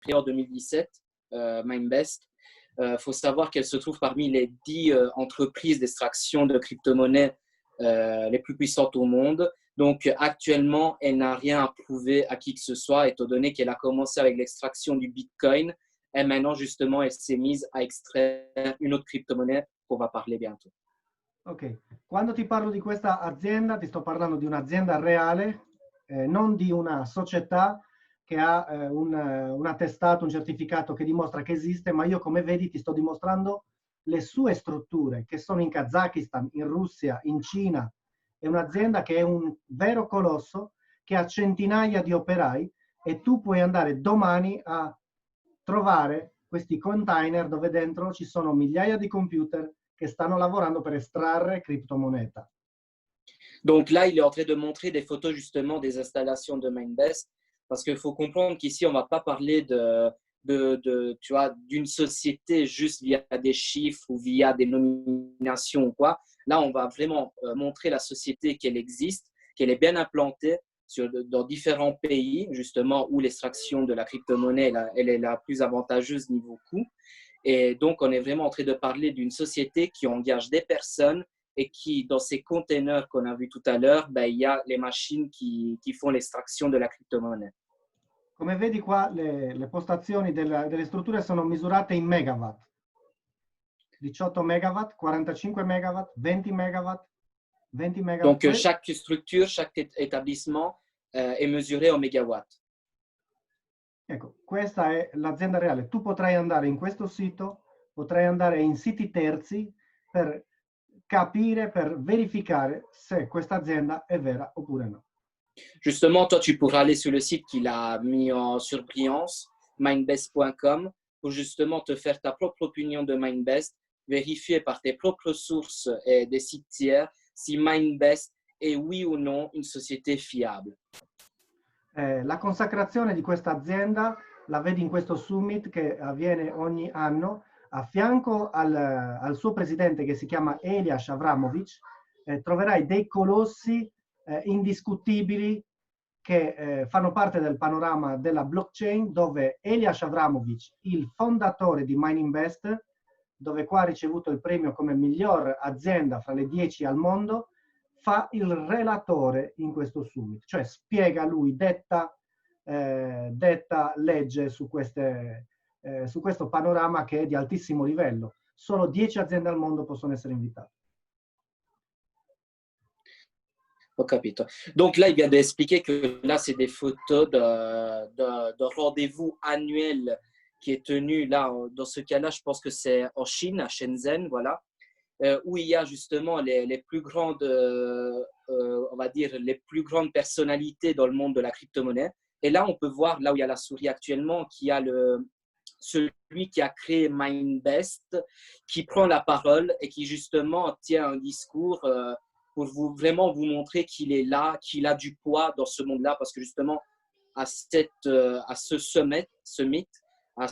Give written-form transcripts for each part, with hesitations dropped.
créée en 2017, Mindbest. Faut savoir qu'elle se trouve parmi les 10 entreprises d'extraction de crypto-monnaies les plus puissantes au monde. Donc, actuellement, elle n'a rien à prouver à qui que ce soit, étant donné qu'elle a commencé avec l'extraction du Bitcoin. Et maintenant, justement, elle s'est mise à extraire une autre crypto-monnaie qu'on va parler bientôt. Ok, quando ti parlo di questa azienda, ti sto parlando di un'azienda reale, non di una società che ha un attestato, un certificato che dimostra che esiste, ma io, come vedi, ti sto dimostrando le sue strutture, che sono in Kazakistan, in Russia, in Cina. È un'azienda che è un vero colosso, che ha centinaia di operai, e tu puoi andare domani a trovare questi container dove dentro ci sono migliaia di computer che stanno lavorando per estrarre criptomoneta. Donc là, il est en train de montrer des photos justement des installations de Mindbest, parce qu'il faut comprendre qu'ici, on ne va pas parler tu vois, d'une société juste via des chiffres ou via des nominations ou quoi. Là, on va vraiment montrer la société qu'elle existe, qu'elle est bien implantée dans différents pays, justement, où l'extraction de la crypto-monnaie, elle est la plus avantageuse niveau coût. Et donc, on est vraiment en train de parler d'une société qui engage des personnes et qui, dans ces containers qu'on a vus tout à l'heure, ben, il y a les machines qui font l'extraction de la crypto-monnaie. Come vedi qua, le postazioni delle strutture sono misurate in megawatt. 18 megawatt, 45 megawatt, 20 megawatt, 20 megawatt. Donc, chaque structure, chaque établissement est mesuré en mégawatts. Ecco, questa è l'azienda reale. Tu potrai andare in questo sito, potrai andare in siti terzi per capire, per verificare se questa azienda è vera oppure no. Justement, toi, tu pourras aller sur le site qu'il a mis en surbrillance, mindbest.com, pour justement te faire ta propre opinion de Mindbest, vérifier par tes propres sources et des sites tiers si Mindbest est oui ou non une société fiable. La consacrazione di questa azienda la vedi in questo summit che avviene ogni anno. A fianco al suo presidente, che si chiama Elias Avramovic, troverai dei colossi indiscutibili che fanno parte del panorama della blockchain, dove Elias Avramovic, il fondatore di Mindbest, dove qua ha ricevuto il premio come miglior azienda fra le 10 al mondo, fa il relatore in questo summit, cioè spiega lui, detta legge su questo panorama che è di altissimo livello. Solo 10 aziende al mondo possono essere invitate. Ho capito. Donc là, il vient d'expliquer que là, c'est des photos d'un rendez-vous annuel qui est tenu là, dans ce cas-là, je pense que c'est en Chine, à Shenzhen, voilà, où il y a justement les plus grandes, on va dire, les plus grandes personnalités dans le monde de la crypto-monnaie. Et là, on peut voir, là où il y a la souris actuellement, qu'il y a celui qui a créé Mindbest, qui prend la parole et qui justement tient un discours pour vraiment vous montrer qu'il est là, qu'il a du poids dans ce monde-là, parce que justement, à ce summit, à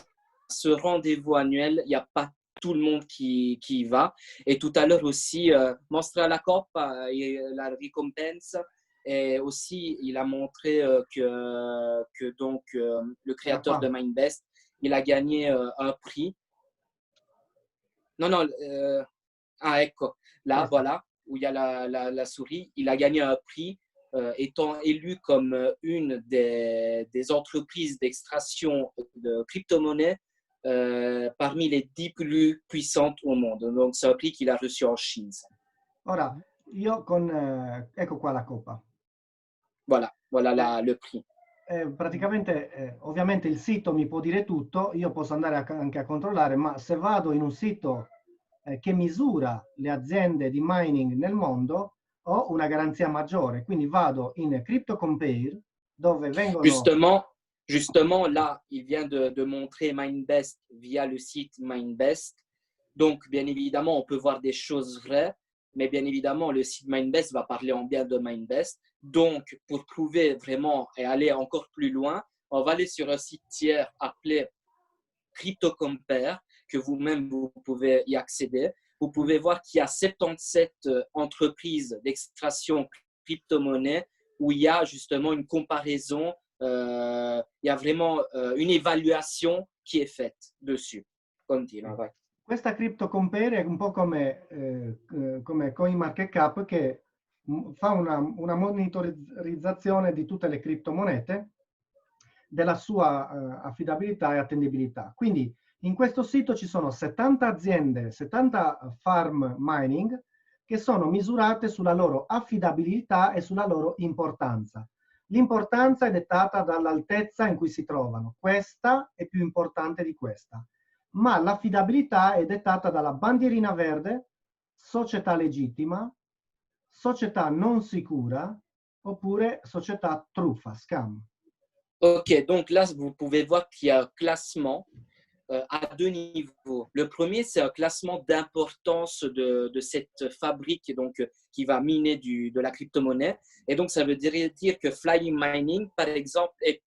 ce rendez-vous annuel, il n'y a pas tout le monde qui y va. Et tout à l'heure aussi, mostra la coppa, la récompense. Et aussi, il a montré que donc, le créateur de Mindbest, il a gagné un prix. Non, ecco, là, voilà, où il y a la souris. Il a gagné un prix étant élu comme une des entreprises d'extraction de crypto-monnaies parmi les 10 plus puissantes au monde. Donc, c'est un prix qu'il a reçu en Chine. Ora, io ecco qua la coppa. Voilà le prix. Praticamente, ovviamente il sito mi può dire tutto, io posso andare anche a controllare, ma se vado in un sito che misura le aziende di mining nel mondo, ho una garanzia maggiore. Quindi vado in CryptoCompare, dove vengono... Justement, là, il vient de montrer Mindbest via le site Mindbest. Donc, bien évidemment, on peut voir des choses vraies, mais bien évidemment, le site Mindbest va parler en bien de Mindbest. Donc, pour prouver vraiment et aller encore plus loin, on va aller sur un site tiers appelé CryptoCompare, que vous-même, vous pouvez y accéder. Vous pouvez voir qu'il y a 77 entreprises d'extraction crypto-monnaie où il y a justement une comparaison il y a vraiment une évaluation qui est faite dessus. Continua, vai. Questa Crypto Compare è un po' come CoinMarketCap che fa una monitorizzazione di tutte le criptomonete, della sua affidabilità e attendibilità. Quindi in questo sito ci sono 70 aziende, 70 farm mining che sono misurate sulla loro affidabilità e sulla loro importanza. L'importanza è dettata dall'altezza in cui si trovano. Questa è più importante di questa. Ma l'affidabilità è dettata dalla bandierina verde, società legittima, società non sicura, oppure società truffa, scam. Ok, donc là, vous pouvez voir qu'il y a un classement à deux niveaux. Le premier, c'est un classement d'importance de cette fabrique donc, qui va miner de la crypto-monnaie. Et donc, ça veut dire que Flying Mining, par exemple, est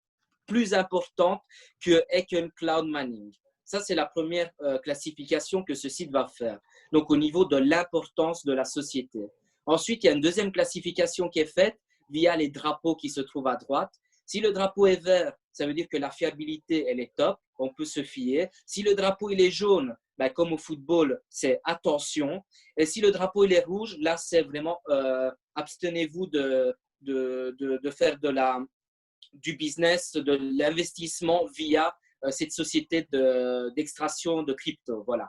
plus importante que Econ Cloud Mining. Ça, c'est la première classification que ce site va faire. Donc, au niveau de l'importance de la société. Ensuite, il y a une deuxième classification qui est faite via les drapeaux qui se trouvent à droite. Si le drapeau est vert, ça veut dire que la fiabilité, elle est top, on peut se fier. Si le drapeau il est jaune, ben, comme au football, c'est attention. Et si le drapeau il est rouge, là, c'est vraiment abstenez-vous de faire du business, de l'investissement via cette société d'extraction de crypto. Voilà.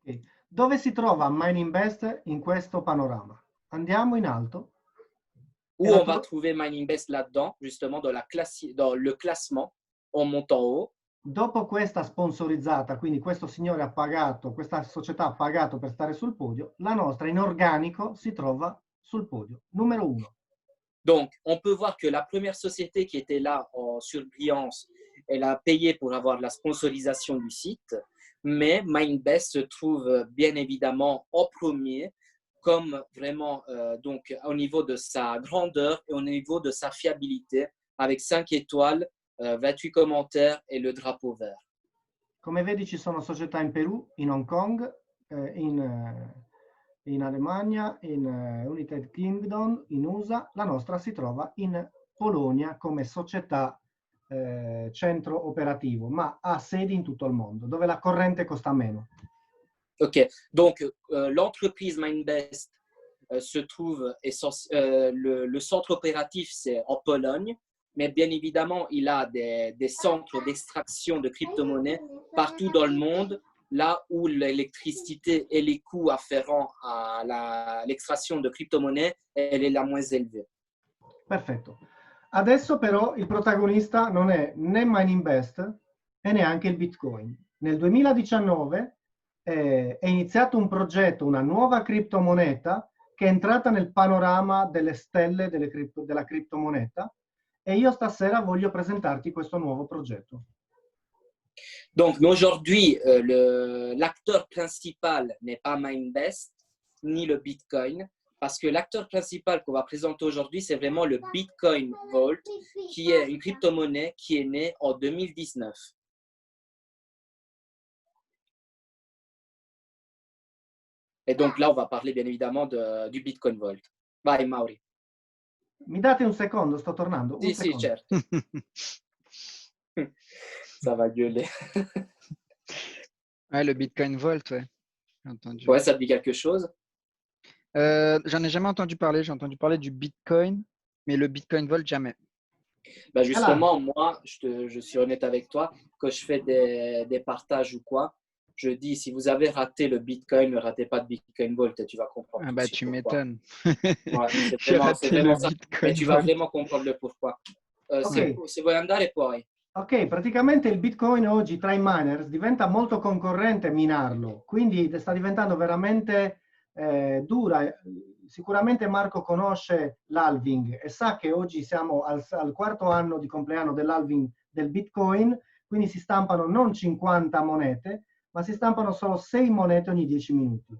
Okay. Dove si trova MineInvest in questo panorama? Andiamo in alto. Où on va trouver MineInvest là-dedans, justement, dans le classement, on monte en haut. Dopo questa sponsorizzata, quindi questo signore ha pagato, questa società ha pagato per stare sul podio, la nostra in organico si trova sul podio, numero 1. Donc, on peut voir que la première société qui était là en surbrillance, elle a payé pour avoir la sponsorisation du site, mais MineInvest se trouve bien évidemment en premier, comme vraiment donc, au niveau de sa grandeur et au niveau de sa fiabilité, avec 5 étoiles, 28 commentaires et le drapeau vert. Come vedi ci sono società in Perù, in Hong Kong, in Alemagna, in United Kingdom, in USA. La nostra si trova in Polonia come società centro operativo, ma ha sedi in tutto il mondo, dove la corrente costa meno. Ok, donc l'entreprise MineInvest se trouve, le centre opératif c'est en Pologne, mais bien évidemment il a des centres d'extraction de crypto-monnaies partout dans le monde, là où l'électricité et les coûts afférents à l'extraction de crypto-monnaies, elle est la moins élevée. Perfetto. Adesso però il protagonista non è né MineInvest e neanche il Bitcoin. Nel 2019 è iniziato un progetto, una nuova criptomoneta che è entrata nel panorama delle stelle della criptomoneta e io stasera voglio presentarti questo nuovo progetto. Donc aujourd'hui, l'acteur principal n'est pas MineInvest ni le Bitcoin, parce que l'acteur principal qu'on va présenter aujourd'hui, c'est vraiment le Bitcoin Vault, qui est une crypto-monnaie qui est née en 2019. Et donc là, on va parler bien évidemment du Bitcoin Vault. Vai, Mauri. Mi date un secondo, sto tornando. Sì, sì, certo. Ça va gueuler. Ouais, le Bitcoin Vault, ouais. J'ai entendu. Ouais, ça te dit quelque chose? J'en ai jamais entendu parler. J'ai entendu parler du Bitcoin, mais le Bitcoin Vault, jamais. Ben justement, moi, je suis honnête avec toi, quand je fais des partages ou quoi, je dis, si vous avez raté le Bitcoin, ne ratez pas de Bitcoin Vault et tu vas comprendre. Ah bah, tu m'étonnes. Ouais, J'ai raté le ça. Bitcoin Mais tu vas Vault. vraiment comprendre le pourquoi. Se vuoi andare poi. Ok, praticamente il Bitcoin oggi tra i miners diventa molto concorrente minarlo, quindi sta diventando veramente dura. Sicuramente Marco conosce l'halving e sa che oggi siamo al quarto anno di compleanno dell'halving del Bitcoin, quindi si stampano non 50 monete, ma si stampano solo 6 monete ogni 10 minuti.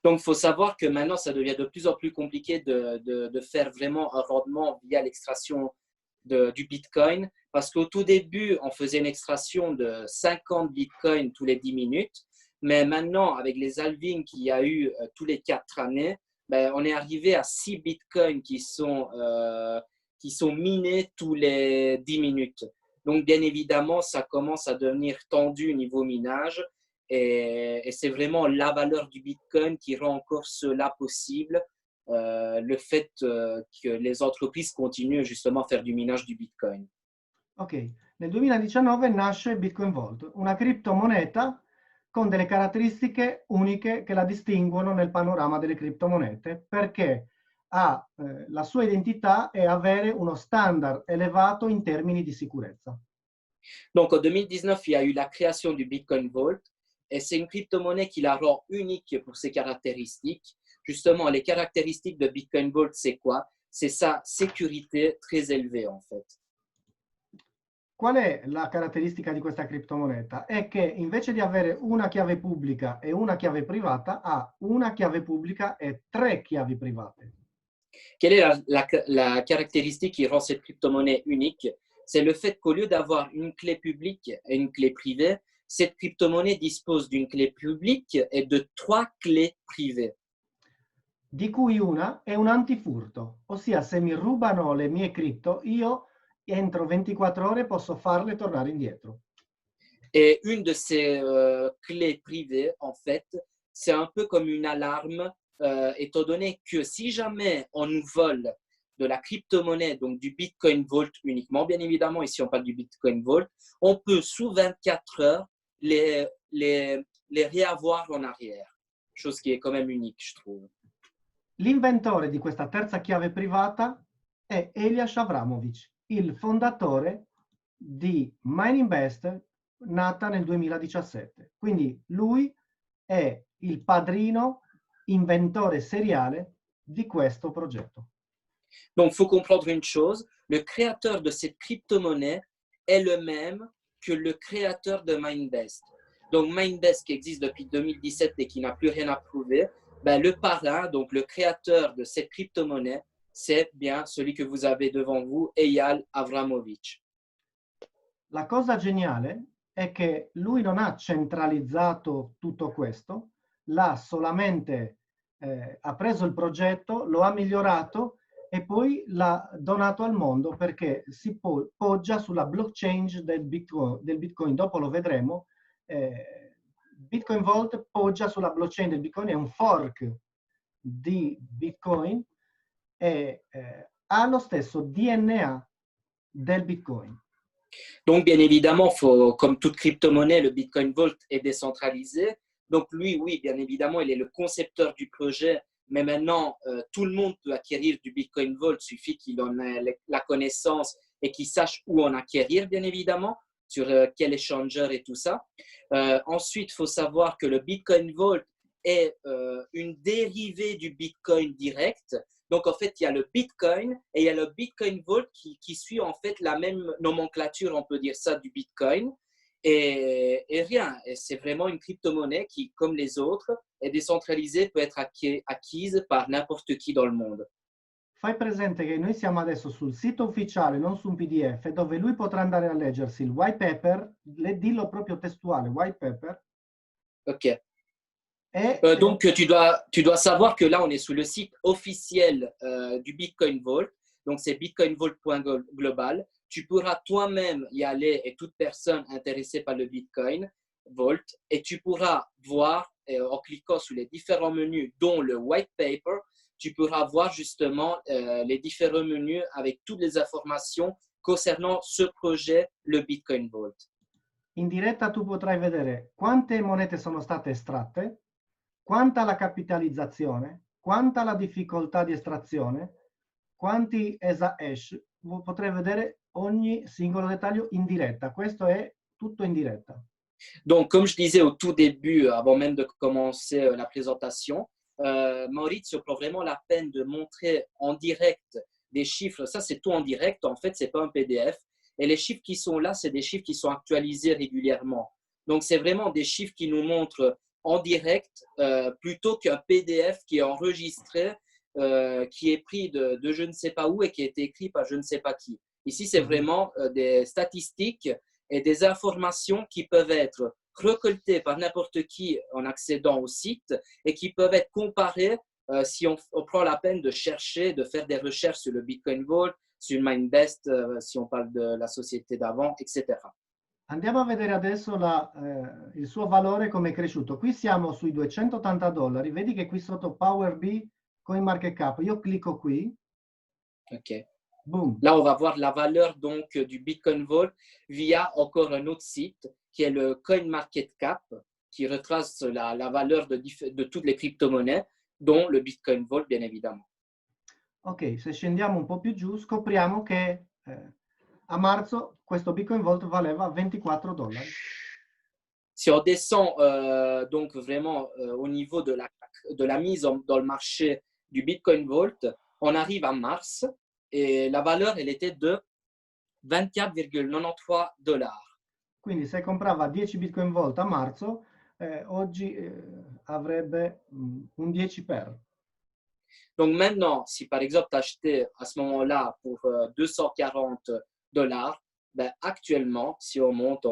Donc, il faut savoir que maintenant, ça devient de plus en plus compliqué de faire vraiment un rendement via l'extraction du Bitcoin, parce qu'au tout début, on faisait une extraction de 50 Bitcoins tous les 10 minutes, mais maintenant, avec les halvings qu'il y a eu tous les 4 années, ben, on est arrivé à 6 Bitcoins qui sont qui sont minés tous les 10 minutes. Donc, bien évidemment, ça commence à devenir tendu au niveau minage et c'est vraiment la valeur du Bitcoin qui rend encore cela possible, le fait que les entreprises continuent justement à faire du minage du Bitcoin. Ok, nel 2019 nasce Bitcoin Vault, una criptomoneta con delle caratteristiche uniche che la distinguono nel panorama delle criptomonete, perché la sua identità è avere uno standard elevato in termini di sicurezza. Donc, en 2019, il y a eu la création du Bitcoin Vault et c'est une crypto-monnaie qui la rend unique pour ses caractéristiques. Justement, les caractéristiques de Bitcoin Vault, c'est quoi? C'est sa sécurité très élevée, en fait. Qual è la caratteristica di questa criptomoneta? È che invece di avere una chiave pubblica e una chiave privata, ha una chiave pubblica e 3 chiavi private. Quelle est la caractéristique qui rend cette crypto-monnaie unique? C'est le fait qu'au lieu d'avoir une clé publique et une clé privée, cette crypto-monnaie dispose d'une clé publique et de 3 clés privées. Di cui una è un antifurto, ossia se mi rubano le mie cripto, io entro 24 ore posso farle tornare indietro. Et une de ces clés privées, en fait, c'est un peu comme une alarme, étant donné que si jamais on nous vole de la crypto-monnaie, donc du Bitcoin Vault uniquement, bien évidemment, ici on parle du Bitcoin Vault, on peut sous 24 heures les réavoir en arrière, chose qui est quand même unique, je trouve. L'inventore di questa terza chiave privata è Elias Avramovic, il fondatore di Mininvest, nata nel 2017. Quindi lui è il padrino inventore seriale di questo progetto. Donc, il faut comprendre une chose, le créateur de cette crypto-monnaie est le même que le créateur de Mindbest. Donc, Mindbest qui existe depuis 2017 et qui n'a plus rien à prouver, ben, le parrain, donc le créateur de cette crypto-monnaie, c'est bien celui que vous avez devant vous, Eyal Avramovic. La cosa geniale è che lui non ha centralizzato tutto questo, l'ha solamente ha preso il progetto, lo ha migliorato e poi l'ha donato al mondo perché si poggia sulla blockchain del Bitcoin. Dopo lo vedremo. Bitcoin Vault poggia sulla blockchain del Bitcoin, è un fork di Bitcoin e ha lo stesso DNA del Bitcoin. Donc, bien évidemment, comme toute crypto-monnaie, le Bitcoin Vault est décentralisé. Donc, lui, oui, bien évidemment, il est le concepteur du projet. Mais maintenant, tout le monde peut acquérir du Bitcoin Vault. Il suffit qu'il en ait la connaissance et qu'il sache où en acquérir, bien évidemment, sur quel échangeur et tout ça. Ensuite, il faut savoir que le Bitcoin Vault est une dérivée du Bitcoin direct. Donc, en fait, il y a le Bitcoin et il y a le Bitcoin Vault qui suit en fait la même nomenclature, on peut dire ça, du Bitcoin. Et rien, c'est vraiment une crypto-monnaie qui, comme les autres, est décentralisée, peut être acquise par n'importe qui dans le monde. Fai presente che noi siamo adesso sul sito ufficiale, non su un PDF, dove lui potrà andare a leggersi il white paper, dillo proprio testuale, white paper. Ok. Donc, tu dois savoir que là, on est sous le site officiel du Bitcoin Vault. Donc, c'est bitcoinvault.global. Tu pourras toi-même y aller et toute personne intéressée par le Bitcoin Vault. Et tu pourras voir, en cliquant sur les différents menus, dont le white paper, tu pourras voir justement les différents menus avec toutes les informations concernant ce projet, le Bitcoin Vault. In diretta tu potrai vedere quante monete sono state estratte, quanta la capitalizzazione, quanta la difficoltà di estrazione, quanti ESA-hash. Potrai vedere ogni singolo dettaglio in diretta. Questo è tutto in diretta. Donc, comme je disais au tout début, avant même de commencer la présentation, Maurizio prend vraiment la peine de montrer en direct des chiffres. Ça, c'est tout en direct. En fait, ce n'est pas un PDF. Et les chiffres qui sont là, c'est des chiffres qui sont actualisés régulièrement. Donc, c'est vraiment des chiffres qui nous montrent en direct plutôt qu'un PDF qui est enregistré, qui est pris de je ne sais pas où et qui a été écrit par je ne sais pas qui. Ici, c'est vraiment des statistiques et des informations qui peuvent être récoltées par n'importe qui en accédant au site et qui peuvent être comparées si on prend la peine de chercher, de faire des recherches sur le Bitcoin Vault, sur Mindbest, si on parle de la société d'avant, etc. Andiamo a vedere adesso il suo valore come è cresciuto. Qui siamo sui $280. Vedi che qui sotto Power B, CoinMarketCap. Io clicco qui. Ok. Boom. Là, on va voir la valeur donc du Bitcoin Vault via encore un autre site qui est le CoinMarketCap, qui retrace la valeur de toutes les crypto-monnaies, dont le Bitcoin Vault, bien évidemment. Ok, se scendiamo un po' più giù, scopriamo che a marzo questo Bitcoin Vault valeva $24. Si on descend donc vraiment au niveau de la mise dans le marché du Bitcoin Vault, on arrive à mars et la valeur, elle était de $24,93. Quindi se comprava 10 Bitcoin Vault a marzo, oggi avrebbe un 10 per. Donc maintenant, si par exemple tu achetais à ce moment-là pour $240, ben actuellement, si on monte,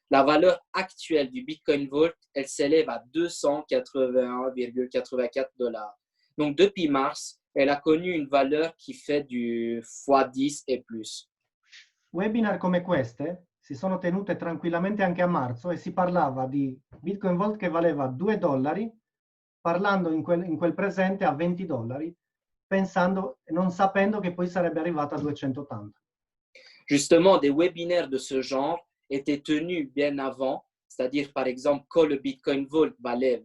la valeur actuelle du Bitcoin Vault, elle s'élève à $281,84. Donc depuis mars, elle a connu une valeur qui fait du x10 et plus. Webinar come queste si sono tenute tranquillamente anche a marzo e si parlava di Bitcoin Vault che valeva $2, parlando in quel presente a $20, pensando e non sapendo che poi sarebbe arrivata a 280. Justement, des webinaires de ce genre étaient tenus bien avant, c'est-à-dire par exemple quand le Bitcoin Vault valait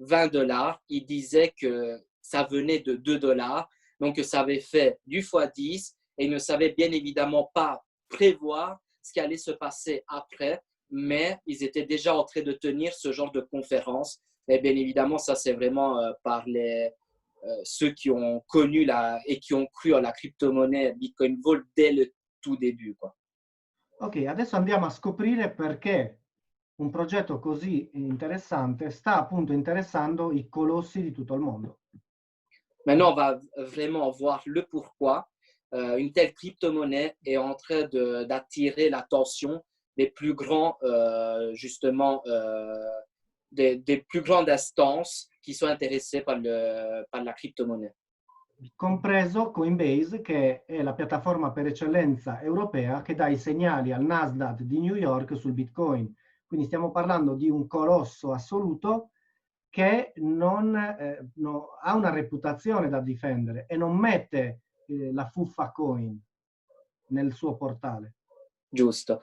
$20, il disait que ça venait de $2, donc ça avait fait du x10 et il ne savait bien évidemment pas prévoir ce qui allait se passer après, mais ils étaient déjà en train de tenir ce genre de conférence. Et bien évidemment, ça c'est vraiment par ceux qui ont connu et qui ont cru à la crypto-monnaie Bitcoin Vault dès le tout début, quoi. Ok, adesso andiamo a scoprire perché un progetto così interessante sta appunto interessando i colossi di tutto il mondo. Maintenant, on va vraiment voir le pourquoi une telle crypto-monnaie est en train d'attirer l'attention des plus grands, justement, des plus grandes instances qui sont intéressées par la crypto-monnaie. Compreso Coinbase, che è la piattaforma per eccellenza europea che dà i segnali al Nasdaq di New York sul Bitcoin. Quindi stiamo parlando di un colosso assoluto che ha una reputazione da difendere e non mette la fuffa coin nel suo portale. Giusto.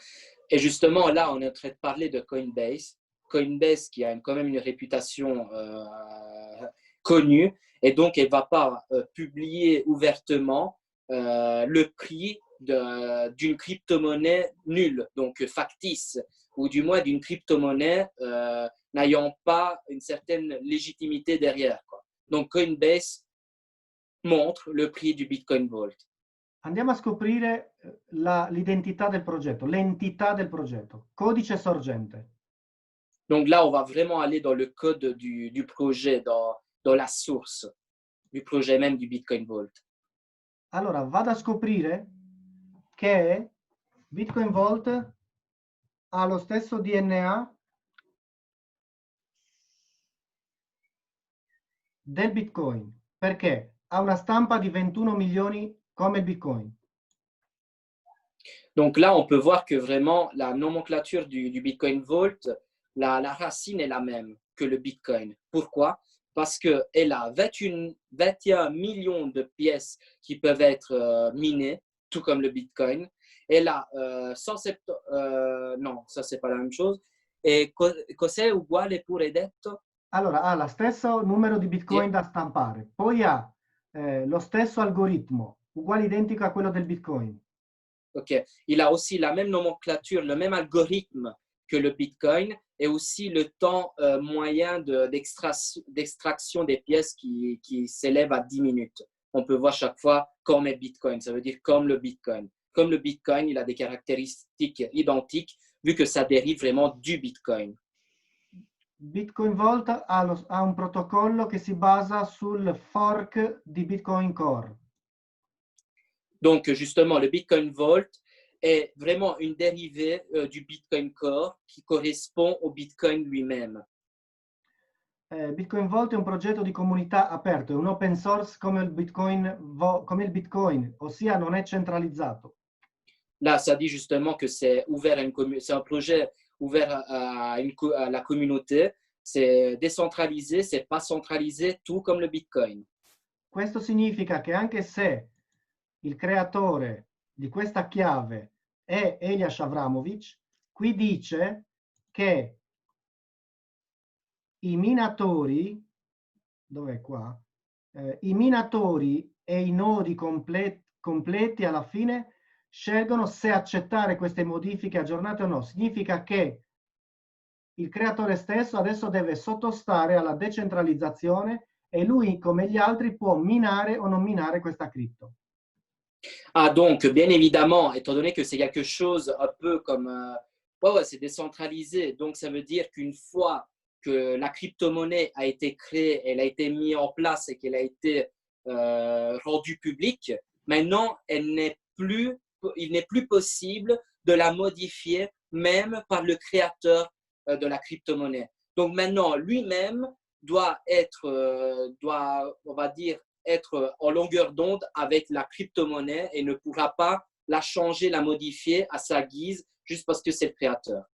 Et justement, là, on est en train de parler de Coinbase. Coinbase qui a quand même une réputation connue, et donc elle ne va pas publier ouvertement le prix d'une crypto-monnaie nulle, donc factice, ou du moins d'une crypto-monnaie n'ayant pas une certaine légitimité derrière, quoi. Donc Coinbase montre le prix du Bitcoin Vault. Andiamo a scoprire l'identità del progetto, l'entità del progetto, codice sorgente. Donc là, on va vraiment aller dans le code du projet, dans la source du projet même du Bitcoin Vault. Allora, vado a scoprire che Bitcoin Vault ha lo stesso DNA del Bitcoin, perché ha una stampa di 21 milioni come il Bitcoin. Donc là, on peut voir que vraiment la nomenclature du Bitcoin Vault, la racine est la même que le Bitcoin. Pourquoi? Parce qu'elle a 21 millions de pièces qui peuvent être minées, tout comme le Bitcoin. Elle a 170... non, ça, c'est pas la même chose. E cos'è uguale pure detto? Allora, ha lo stesso numero di Bitcoin da stampare, poi ha lo stesso algoritmo, uguale identico a quello del Bitcoin. Ok, il a aussi la même nomenclature, le même algorithme que le Bitcoin et aussi le temps moyen d'extraction des pièces qui s'élève à 10 minutes. On peut voir chaque fois comme est Bitcoin, ça veut dire comme le Bitcoin. Comme le Bitcoin, il a des caractéristiques identiques vu que ça dérive vraiment du Bitcoin. Bitcoin Vault ha un protocollo che si basa sul fork di Bitcoin Core. Donc, justement, le Bitcoin Vault est vraiment une dérivée du Bitcoin Core qui correspond au Bitcoin lui-même. Bitcoin Vault è un progetto di comunità aperto, è un open source come il Bitcoin, ossia non è centralizzato. Là, ça dit justement que c'est ouvert à c'est un projet ouvert à la communauté. C'est décentralisé, c'est pas centralisé, tout comme le Bitcoin. Questo significa che anche se il creatore di questa chiave è Elias Avramovic, qui dice che i minatori, dov'è qua? I minatori e i nodi completi alla fine scelgono se accettare queste modifiche aggiornate o no. Significa che il creatore stesso adesso deve sottostare alla decentralizzazione e lui, come gli altri, può minare o non minare questa cripto. Ah, donc, bien évidemment, étant donné que c'est quelque chose un peu comme... ouais, c'est décentralisé. Donc, ça veut dire qu'une fois que la crypto-monnaie a été créée, elle a été mise en place et qu'elle a été rendue publique, maintenant, il n'est plus possible de la modifier même par le créateur de la crypto-monnaie. Donc, maintenant, lui-même doit on va dire, être en longueur d'onde avec la crypto-monnaie et ne pourra pas la changer, la modifier à sa guise juste parce que c'est le créateur.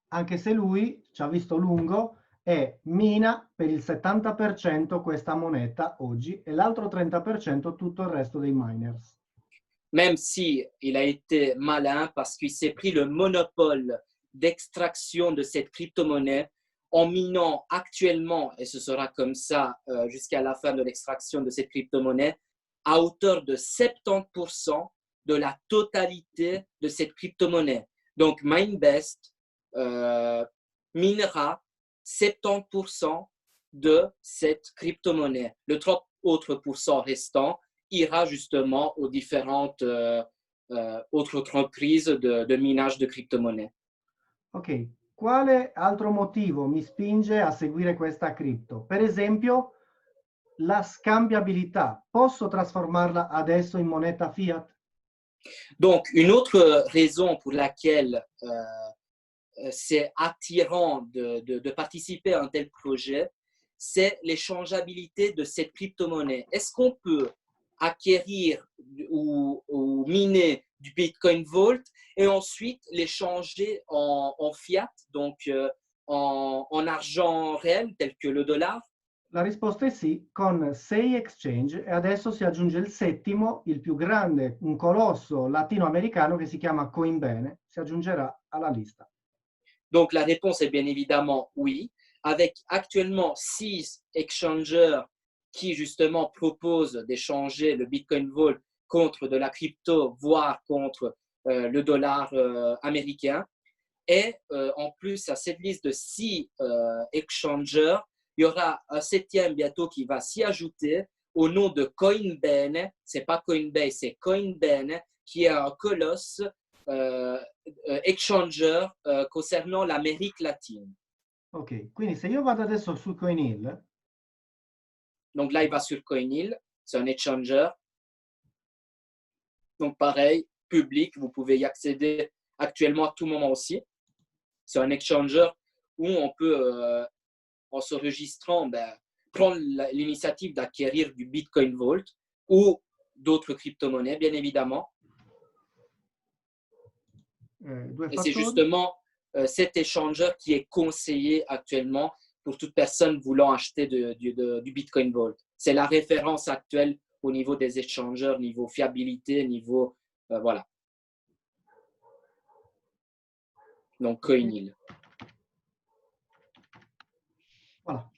Anche se lui, ci ha visto lungo, e mina per il 70% questa moneta oggi e l'altro 30% tutto il resto dei miners. Même si il a été malin parce qu'il s'est pris le monopole d'extraction de cette crypto-monnaie en minant actuellement, et ce sera comme ça jusqu'à la fin de l'extraction de cette crypto-monnaie, à hauteur de 70% de la totalité de cette crypto-monnaie. Donc, Minebest minera 70% de cette crypto-monnaie. Le 30 autres pourcents restant ira justement aux différentes autres entreprises de minage de crypto-monnaie. Ok, quale altro motivo mi spinge a seguire questa cripto? Per esempio, la scambiabilità. Posso trasformarla adesso in moneta fiat? Donc, une autre raison pour laquelle c'est attirant de participer à un tel projet, c'est l'échangeabilité de cette crypto-monnaie. Est-ce qu'on peut acquérir ou miner du Bitcoin Vault et ensuite l'échanger en fiat, donc en argent réel tel que le dollar? La risposta è sì, con 6 exchange e adesso si aggiunge il settimo, il più grande, un colosso latinoamericano che si chiama Coinbene, si aggiungerà alla lista. Donc la réponse est bien évidemment oui, avec actuellement 6 exchangers qui justement proposent d'échanger le Bitcoin Vault contre de la crypto, voire contre le dollar américain. Et en plus, à cette liste de 6 exchangers, il y aura un septième bientôt qui va s'y ajouter au nom de Coinbene. Ce n'est pas Coinbase, c'est Coinbene, qui est un colosse exchanger concernant l'Amérique latine. Ok, quindi se io vado adesso su CoinHill, Donc là, il va sur CoinHill, c'est un exchanger. Donc pareil, public, vous pouvez y accéder actuellement à tout moment aussi. C'est un exchanger où on peut, en se registrant, prendre l'initiative d'acquérir du Bitcoin Vault ou d'autres crypto-monnaies, bien évidemment. due Et c'est fattori. justement cet échangeur qui est conseillé actuellement pour toute personne voulant acheter du Bitcoin Vault. C'est la référence actuelle au niveau des échangeurs, niveau fiabilité, niveau... voilà. Donc, CoinHill. Voilà.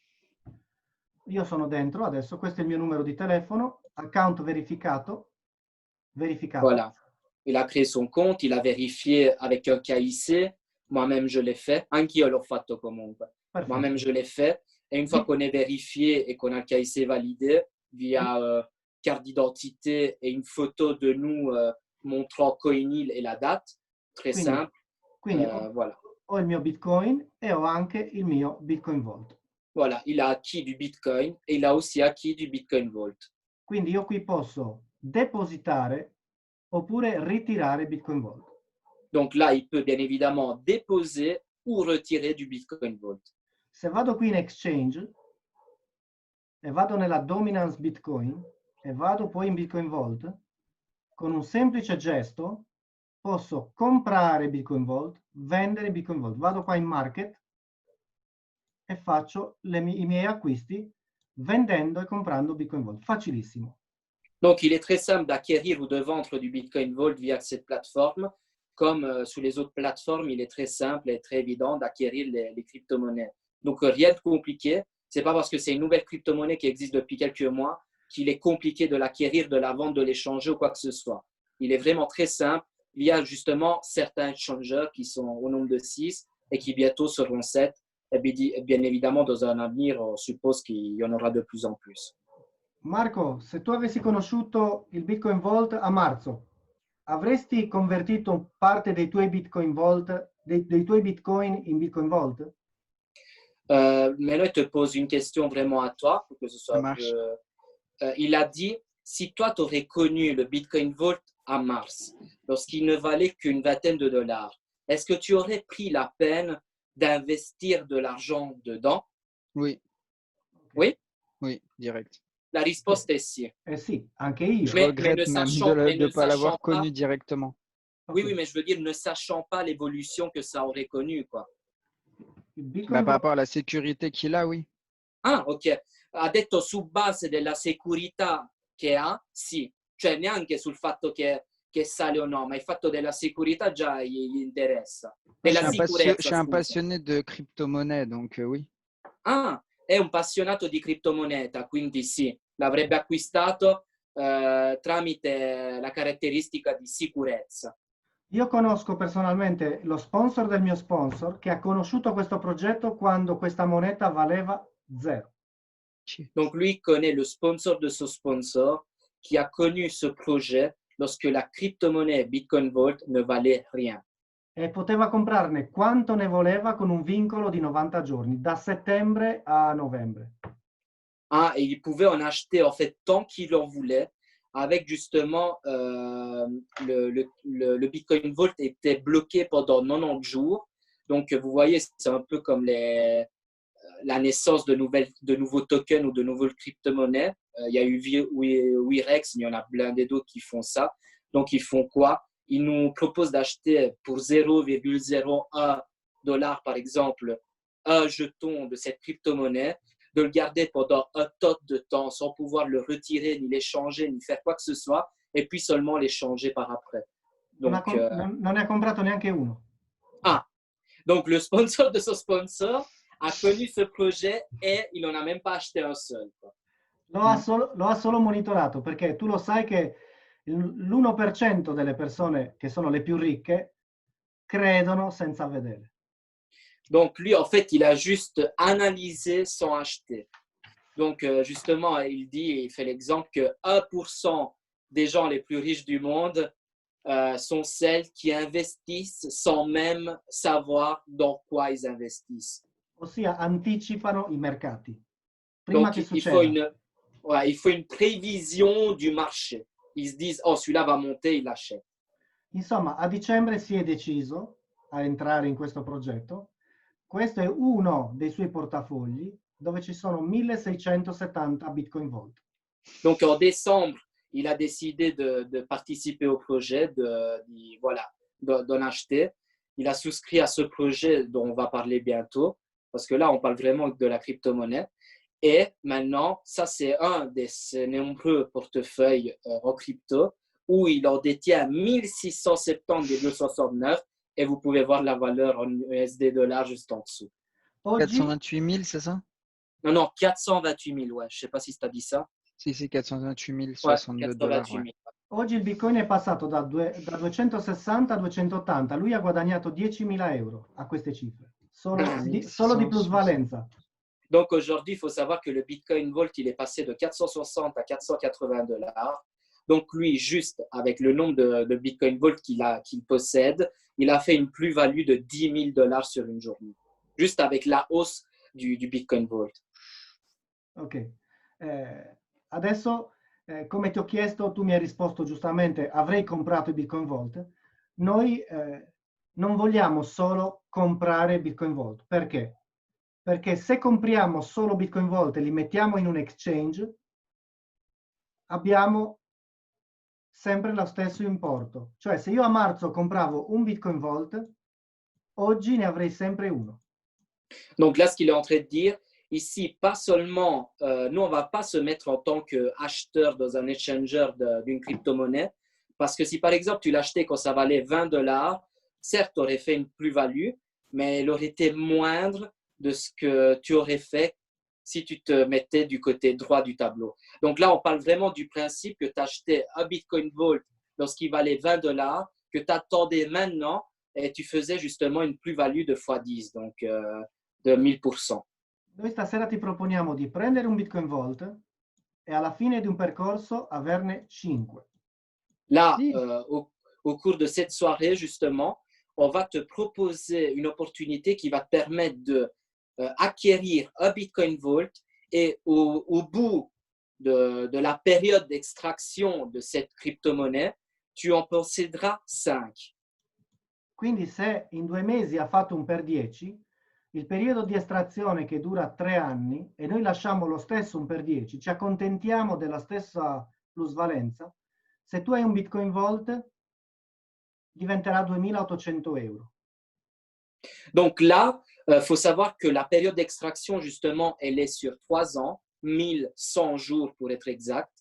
Io sono dentro adesso, questo è il mio numero di telefono, account verificato. Voilà. Il a créé son compte, il a vérifié avec un KIC. Moi-même, je l'ai fait. Anch'io l'ho fatto comunque. Perfetto. Moi-même, je l'ai fait. Et une fois qu'on est vérifié et qu'on a le KIC validé via carte d'identité et une photo de nous montrant CoinHill et la date, très simple. Quindi voilà. ho il mio Bitcoin e ho anche il mio Bitcoin Vault. Voilà, il a acquis du Bitcoin et il a aussi acquis du Bitcoin Vault. Quindi io qui posso depositare oppure ritirare Bitcoin Vault. Donc là, il peut bien évidemment déposer ou retirer du Bitcoin Vault. Se vado qui in Exchange, e vado nella Dominance Bitcoin e vado poi in Bitcoin Vault, con un semplice gesto posso comprare Bitcoin Vault, vendere Bitcoin Vault. Vado qua in Market e faccio i miei acquisti vendendo e comprando Bitcoin Vault. Facilissimo. Donc, il est très simple d'acquérir ou de vendre du Bitcoin Vault via cette plateforme. Comme sur les autres plateformes, il est très simple et très évident d'acquérir les crypto-monnaies. Donc, rien de compliqué. Ce n'est pas parce que c'est une nouvelle crypto-monnaie qui existe depuis quelques mois qu'il est compliqué de l'acquérir, de la vendre, de l'échanger ou quoi que ce soit. Il est vraiment très simple. Il y a justement certains échangeurs qui sont au nombre de 6 et qui bientôt seront 7. Et bien évidemment, dans un avenir, on suppose qu'il y en aura de plus en plus. Marco, se tu avessi conosciuto il Bitcoin Vault a marzo, avresti convertito parte dei tuoi Bitcoin Vault, dei tuoi Bitcoin in Bitcoin Vault? Maintenant, il te pose une question vraiment à toi, pour que ce soit un peu... il a dit, si toi, tu aurais connu le Bitcoin Vault en mars, lorsqu'il ne valait qu'une vingtaine de dollars, est-ce que tu aurais pris la peine d'investir de l'argent dedans? Oui. Oui? Oui, direct. La risposta è sì. Eh sì, anche io. Je regrette même de ne pas l'avoir connu directement. Oui, oui, mais je veux dire, ne sachant pas l'évolution que ça aurait connue, quoi. Par rapport à la sécurité qu'il a, oui. Ah, ok. Ha detto su base della sicurezza che ha, sì. Cioè neanche sul fatto che sale o no, ma il fatto della sicurezza già gli interessa. Della je suis un passionné de crypto-monnaie, donc oui. Ah, è un appassionato di criptomoneta, quindi sì, l'avrebbe acquistato tramite la caratteristica di sicurezza. Io conosco personalmente lo sponsor del mio sponsor che ha conosciuto questo progetto quando questa moneta valeva 0. Donc lui connaît le sponsor de ce sponsor qui a connu ce projet lorsque la crypto-monnaie Bitcoin Vault ne valait rien. E poteva comprarne quanto ne voleva con un vincolo di 90 giorni, da settembre a novembre. Ah, et il pouvait en acheter en fait tant qu'il en voulait, avec justement le Bitcoin Vault était bloqué pendant 90 jours. Donc vous voyez, c'est un peu comme la naissance de nouveaux tokens ou de nouvelles crypto-monnaies. Il y a eu Wirex, mais il y en a plein d'autres qui font ça. Donc ils font quoi? Ils nous proposent d'acheter pour 0,01 $ par exemple un jeton de cette crypto-monnaie, de le garder pendant un tot de temps sans pouvoir le retirer, ni l'échanger, ni faire quoi que ce soit, et puis seulement l'échanger par après. Donc, non ne ha comprato neanche uno. Ah, donc le sponsor de ce sponsor a connu ce projet et il n'en a même pas acheté un seul. Lo ha solo monitorato, perché tu lo sai che l'1% delle persone che sono le più ricche credono senza vedere. Donc lui, en fait, il a juste analysé sans acheter. Donc justement, il fait l'exemple que 1% des gens les plus riches du monde sont celles qui investissent sans même savoir dans quoi ils investissent. Ossia anticipano i mercati. Prima Donc che succeda. il faut une prévision du marché. Ils se disent, oh, celui-là va monter, il l'achète. Insomma, a dicembre si è deciso a entrare in questo progetto. Questo è uno dei suoi portafogli dove ci sono 1670 Bitcoin Vault. Donc en décembre, il a décidé de participer au projet, d'en acheter. Il a souscrit à ce projet dont on va parler bientôt, parce que là, on parle vraiment de la crypto-monnaie. Et maintenant, ça, c'est un des nombreux portefeuilles en crypto où il en détient 1670,69 et vous pouvez voir la valeur en USD $ juste en dessous. 428 000, c'est ça? Non, 428 000, ouais. Je ne sais pas si tu as dit ça. Si, 428 062 dollars. Ouais. Oggi il Bitcoin è passato da 260 a 280. Lui ha guadagnato 10.000 euro a queste cifre, solo di plusvalenza. Donc aujourd'hui, il faut savoir que le Bitcoin Vault, il est passé de 460 à 480 $. Donc lui, juste avec le nombre de Bitcoin Vault qu'il possède, il a fait une plus-value de 10 000 $ sur une journée, juste avec la hausse du Bitcoin Vault. Ok. Adesso, come ti ho chiesto, tu mi hai risposto giustamente, avrei comprato il Bitcoin Vault. Noi non vogliamo solo comprare Bitcoin Vault. Perché? perché se compriamo solo Bitcoin Vault e li mettiamo in un exchange, abbiamo sempre lo stesso importo. Cioè, se io a marzo compravo un Bitcoin Vault, oggi ne avrei sempre uno. Donc là, ce qu'il est en train de dire, ici, pas seulement, nous, on ne va pas se mettre en tant qu'acheteur dans un échanger d'une crypto-monnaie, parce que si par exemple tu l'achetais quand ça valait 20 dollars, certes, tu aurais fait une plus-value, mais elle aurait été moindre de ce que tu aurais fait si tu te mettais du côté droit du tableau. Donc là, on parle vraiment du principe que tu achetais un Bitcoin Vault lorsqu'il valait 20 dollars, que tu attendais maintenant et tu faisais justement une plus-value de x10, donc de 1000%. Noi stasera ti proponiamo di prendere un Bitcoin Vault e alla fine di un percorso averne 5. Là, Si. au cours de cette soirée, justement, on va te proposer une opportunité qui va te permettre de acquérir un Bitcoin Vault et au bout de la période d'extraction de cette crypto-monnaie, tu en posséderas 5. Quindi se in 2 mesi ha fatto un per 10, il periodo di estrazione che dura 3 anni e noi lasciamo lo stesso un per 10, ci accontentiamo della stessa plusvalenza, se tu hai un Bitcoin Vault diventerà 2.800 euro. Donc là, il faut savoir que la période d'extraction, justement, elle est sur 3 ans, 1100 jours pour être exact.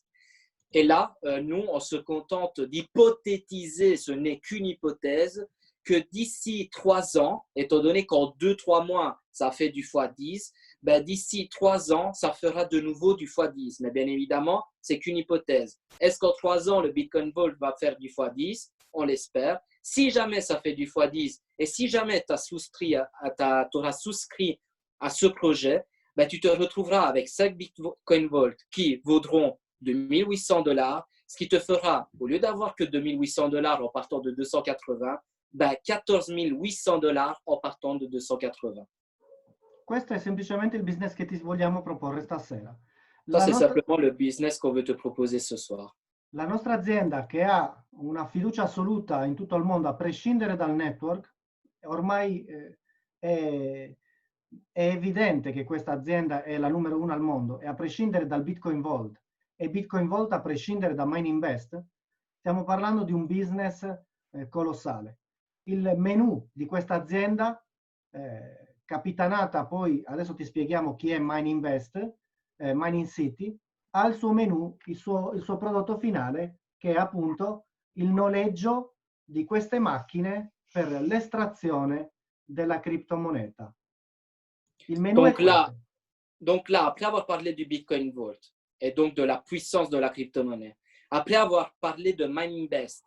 Et là, nous, on se contente d'hypothétiser, ce n'est qu'une hypothèse, que d'ici 3 ans, étant donné qu'en 2-3 mois, ça fait du x10, ben d'ici 3 ans, ça fera de nouveau du x10. Mais bien évidemment, c'est qu'une hypothèse. Est-ce qu'en 3 ans, le Bitcoin Vault va faire du x10? On l'espère. Si jamais ça fait du x10 et si jamais tu auras souscrit à ce projet, ben tu te retrouveras avec 5 Bitcoin Vault qui vaudront de 1800 dollars, ce qui te fera, au lieu d'avoir que 2800 dollars en partant de 280, ben 14 800 dollars en partant de 280. Questo è semplicemente il business che ti vogliamo proporre stasera. Ça, c'est simplement le business qu'on veut te proposer ce soir. La nostra azienda, che ha una fiducia assoluta in tutto il mondo, a prescindere dal network, ormai è evidente che questa azienda è la numero 1 al mondo, e a prescindere dal Bitcoin Vault e Bitcoin Vault a prescindere da MineInvest, stiamo parlando di un business colossale. Il menu di questa azienda, capitanata poi, adesso ti spieghiamo chi è MineInvest, Mining City, ha il suo menu, il suo prodotto finale, che è appunto il noleggio di queste macchine per l'estrazione della criptomoneta. Il menu Donc è là, questo. donc là, après avoir parlé du Bitcoin Vault et donc de la puissance de la crypto-monnaie, après avoir parlé de MineInvest,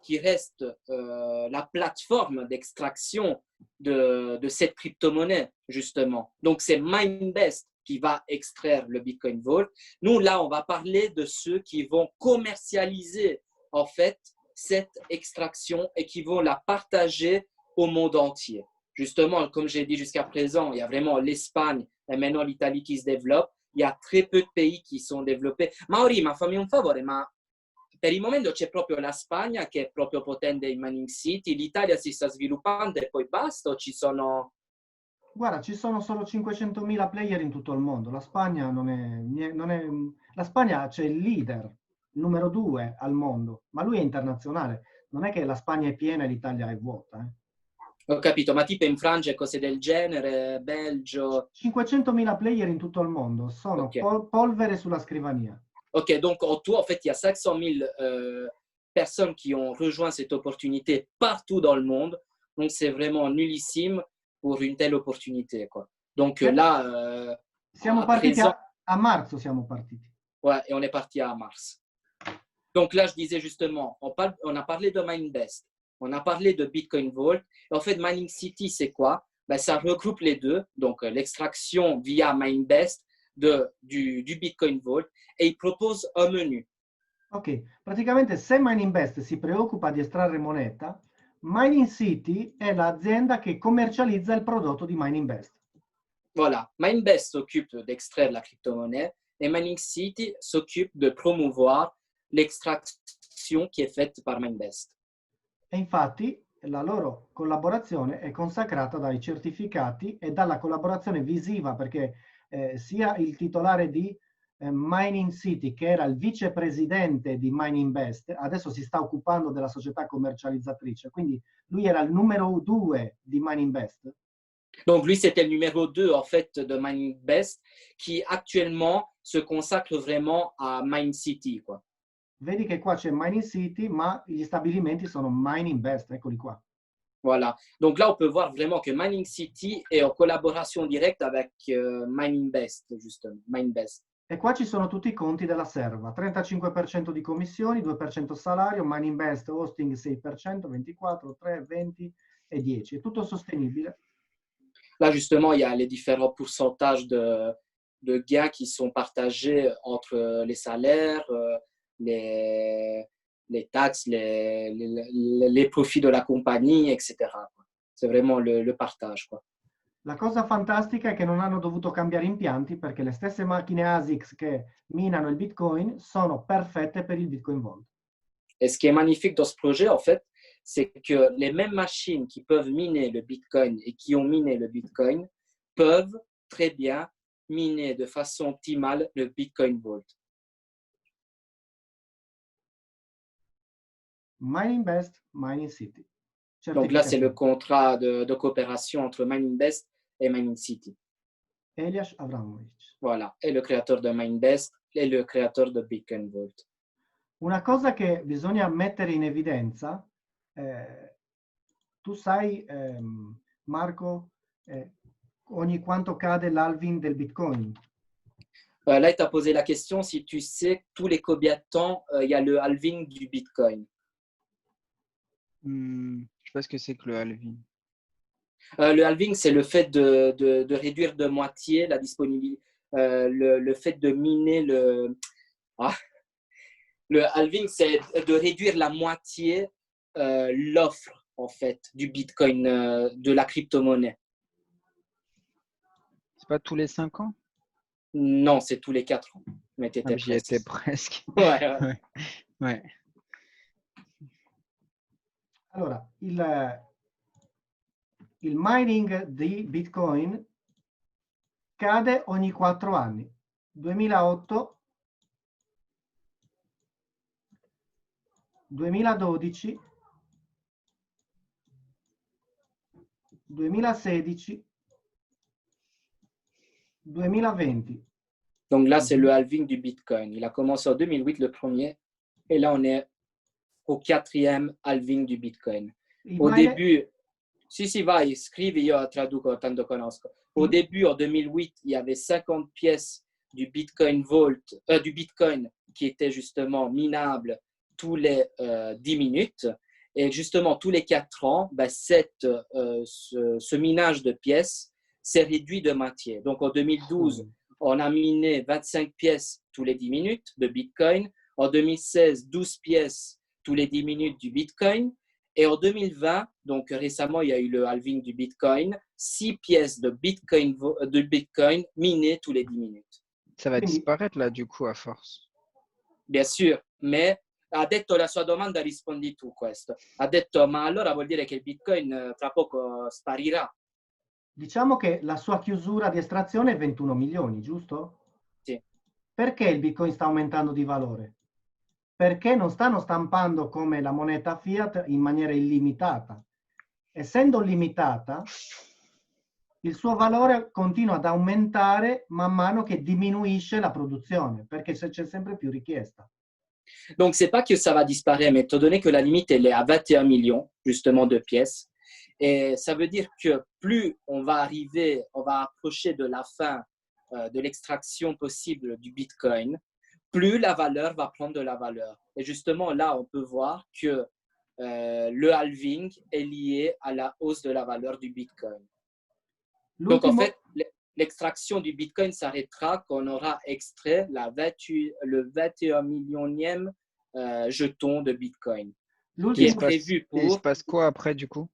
qui reste la plateforme d'extraction de cette crypto-monnaie, justement. Donc, c'est MineInvest qui va extraire le Bitcoin Vault. Nous, là, on va parler de ceux qui vont commercialiser, en fait, cette extraction et qui vont la partager au monde entier. Justement, comme j'ai dit jusqu'à présent, il y a vraiment l'Espagne et maintenant l'Italie qui se développe. Il y a très peu de pays qui sont développés. Mauri, ma fammi un favore, ma per il momento c'è proprio la Spagna che è proprio potente in Mining City, l'Italia si sta sviluppando e poi basta o ci sono... Guarda, ci sono solo 500.000 player in tutto il mondo. La Spagna la Spagna c'è il leader, il numero 2 al mondo, ma lui è internazionale. Non è che la Spagna è piena e l'Italia è vuota. Ho capito, ma tipo in Francia e cose del genere, Belgio... 500.000 player in tutto il mondo, sono Ok. polvere sulla scrivania. Ok, donc en tout, en fait, il y a 500 000 personnes qui ont rejoint cette opportunité partout dans le monde. Donc, c'est vraiment nullissime pour une telle opportunité, quoi. Donc là, siamo à partiti présent, a marzo, siamo partiti. ouais, et on est parti à mars. Donc là, je disais justement, on a parlé de MineInvest, on a parlé de Bitcoin Vault. Et en fait, Mining City, c'est quoi? Ben, ça regroupe les deux, donc l'extraction via MineInvest du Bitcoin Vault, et il propose un menu. Ok, praticamente se MineInvest si preoccupa di estrarre moneta, Mining City è l'azienda che commercializza il prodotto di MineInvest. Voilà, MineInvest s'occupe d'extraire la crypto-monnaie et Mining City s'occupe de promouvoir l'extraction qui est faite par MineInvest. E infatti la loro collaborazione è consacrata dai certificati e dalla collaborazione visiva, perché sia il titolare di Mining City, che era il vicepresidente di Mining Best, adesso si sta occupando della società commercializzatrice, quindi lui era il numero 2 di Mining Best. Donc lui, c'était le numéro 2 en fait de Mining Best qui actuellement se consacre vraiment à Mine City, quoi. Vedi che qua c'è Mining City, ma gli stabilimenti sono Mining Best, eccoli qua. Voilà. Donc là, on peut voir vraiment que Mining City est en collaboration directe avec Mining Best, justement. Mine Best. E qua ci sono tutti i conti della serva, 35% di commissioni, 2% salario, Mining Best, hosting 6%, 24, 3, 20 e 10. È tutto sostenibile. Là, justement, il y a les différents pourcentages de gains qui sont partagés entre les salaires, les taxes, les profits de la compagnie, etc. C'est vraiment le partage, quoi. La cosa fantastica è che non hanno dovuto cambiare impianti perché le stesse macchine ASICS che minano il Bitcoin sono perfette per il Bitcoin Vault. Et ce qui est magnifique dans ce projet, en fait, c'est que les mêmes machines qui peuvent miner le Bitcoin et qui ont miné le Bitcoin peuvent très bien miner de façon optimale le Bitcoin Vault. Mining Best, Mining City. Donc là, c'est le contrat de coopération entre Mining Best et Mining City. Elias Avramovic. Voilà, et le créateur de Mining Best et le créateur de Bitcoin Vault. Una cosa che bisogna mettere in evidenza, tu sai, Marco, ogni quanto cade l'halving del Bitcoin? Là, il t'a posé la question si tu sais tous les combien de temps il y a le halving du Bitcoin. Je ne sais pas ce que c'est que le halving. Le halving, c'est le fait de réduire de moitié la disponibilité, le fait de miner le... Ah. Le halving, c'est de réduire la moitié l'offre, en fait, du Bitcoin, de la crypto-monnaie. C'est pas tous les 5 ans? Non, c'est tous les 4 ans. Mais t'étais J'y étais presque. Ouais. Ouais. Allora, il mining di Bitcoin cade ogni 4 anni. 2008, 2012, 2016, 2020. Donc là, c'est le halving du Bitcoin. Il a commencé en 2008, le premier. Et là, on est au 4e halving du Bitcoin. Au début... Si, vai, scrivi, io traduco, tanto conosco. Au début, en 2008, il y avait 50 pièces du Bitcoin Vault, du Bitcoin qui étaient justement minables tous les 10 minutes. Et justement, tous les 4 ans, ce minage de pièces s'est réduit de moitié. Donc, en 2012, on a miné 25 pièces tous les 10 minutes de Bitcoin. En 2016, 12 pièces tous les 10 minutes du Bitcoin. Et en 2020, donc récemment, il y a eu le halving du Bitcoin, 6 pièces de Bitcoin minées tous les 10 minutes. Ça va disparaître là, du coup, à force. Bien sûr, mais ha detto la sua domanda, rispondi tu questo. Ha detto, ma allora vuol dire che il Bitcoin tra poco sparirà? Diciamo che la sua chiusura di estrazione è 21 milioni, giusto? Sì. Perché il Bitcoin sta aumentando di valore? Perché non stanno stampando come la moneta fiat in maniera illimitata. Essendo limitata, il suo valore continua ad aumentare man mano che diminuisce la produzione, perché c'è sempre più richiesta. Donc, c'est pas que ça va disparaître, mais étant donné que la limite, elle est à 21 millions, justement, de pièces, et ça veut dire que plus on va approcher de la fin de l'extraction possible du Bitcoin, plus la valeur va prendre de la valeur. Et justement, là, on peut voir que le halving est lié à la hausse de la valeur du Bitcoin. Donc, en fait, l'extraction du Bitcoin s'arrêtera quand on aura extrait le 21 millionième jeton de Bitcoin. Qui est prévu pour... Et il se passe quoi après, du coup?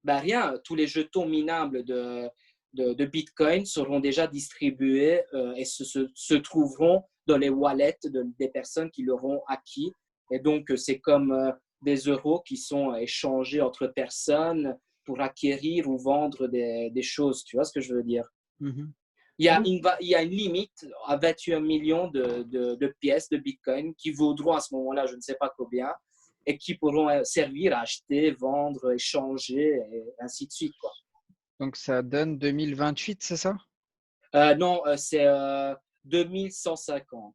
Ben rien, tous les jetons minables de Bitcoin seront déjà distribués et se trouveront dans les wallets des personnes qui l'auront acquis. Et donc, c'est comme des euros qui sont échangés entre personnes pour acquérir ou vendre des choses. Tu vois ce que je veux dire? Mhm. Il y a une limite à 21 millions de pièces de Bitcoin qui vaudront à ce moment-là, je ne sais pas combien, et qui pourront servir à acheter, vendre, échanger, et ainsi de suite, quoi. Donc, ça donne 2028, c'est ça? Non, c'est 2150.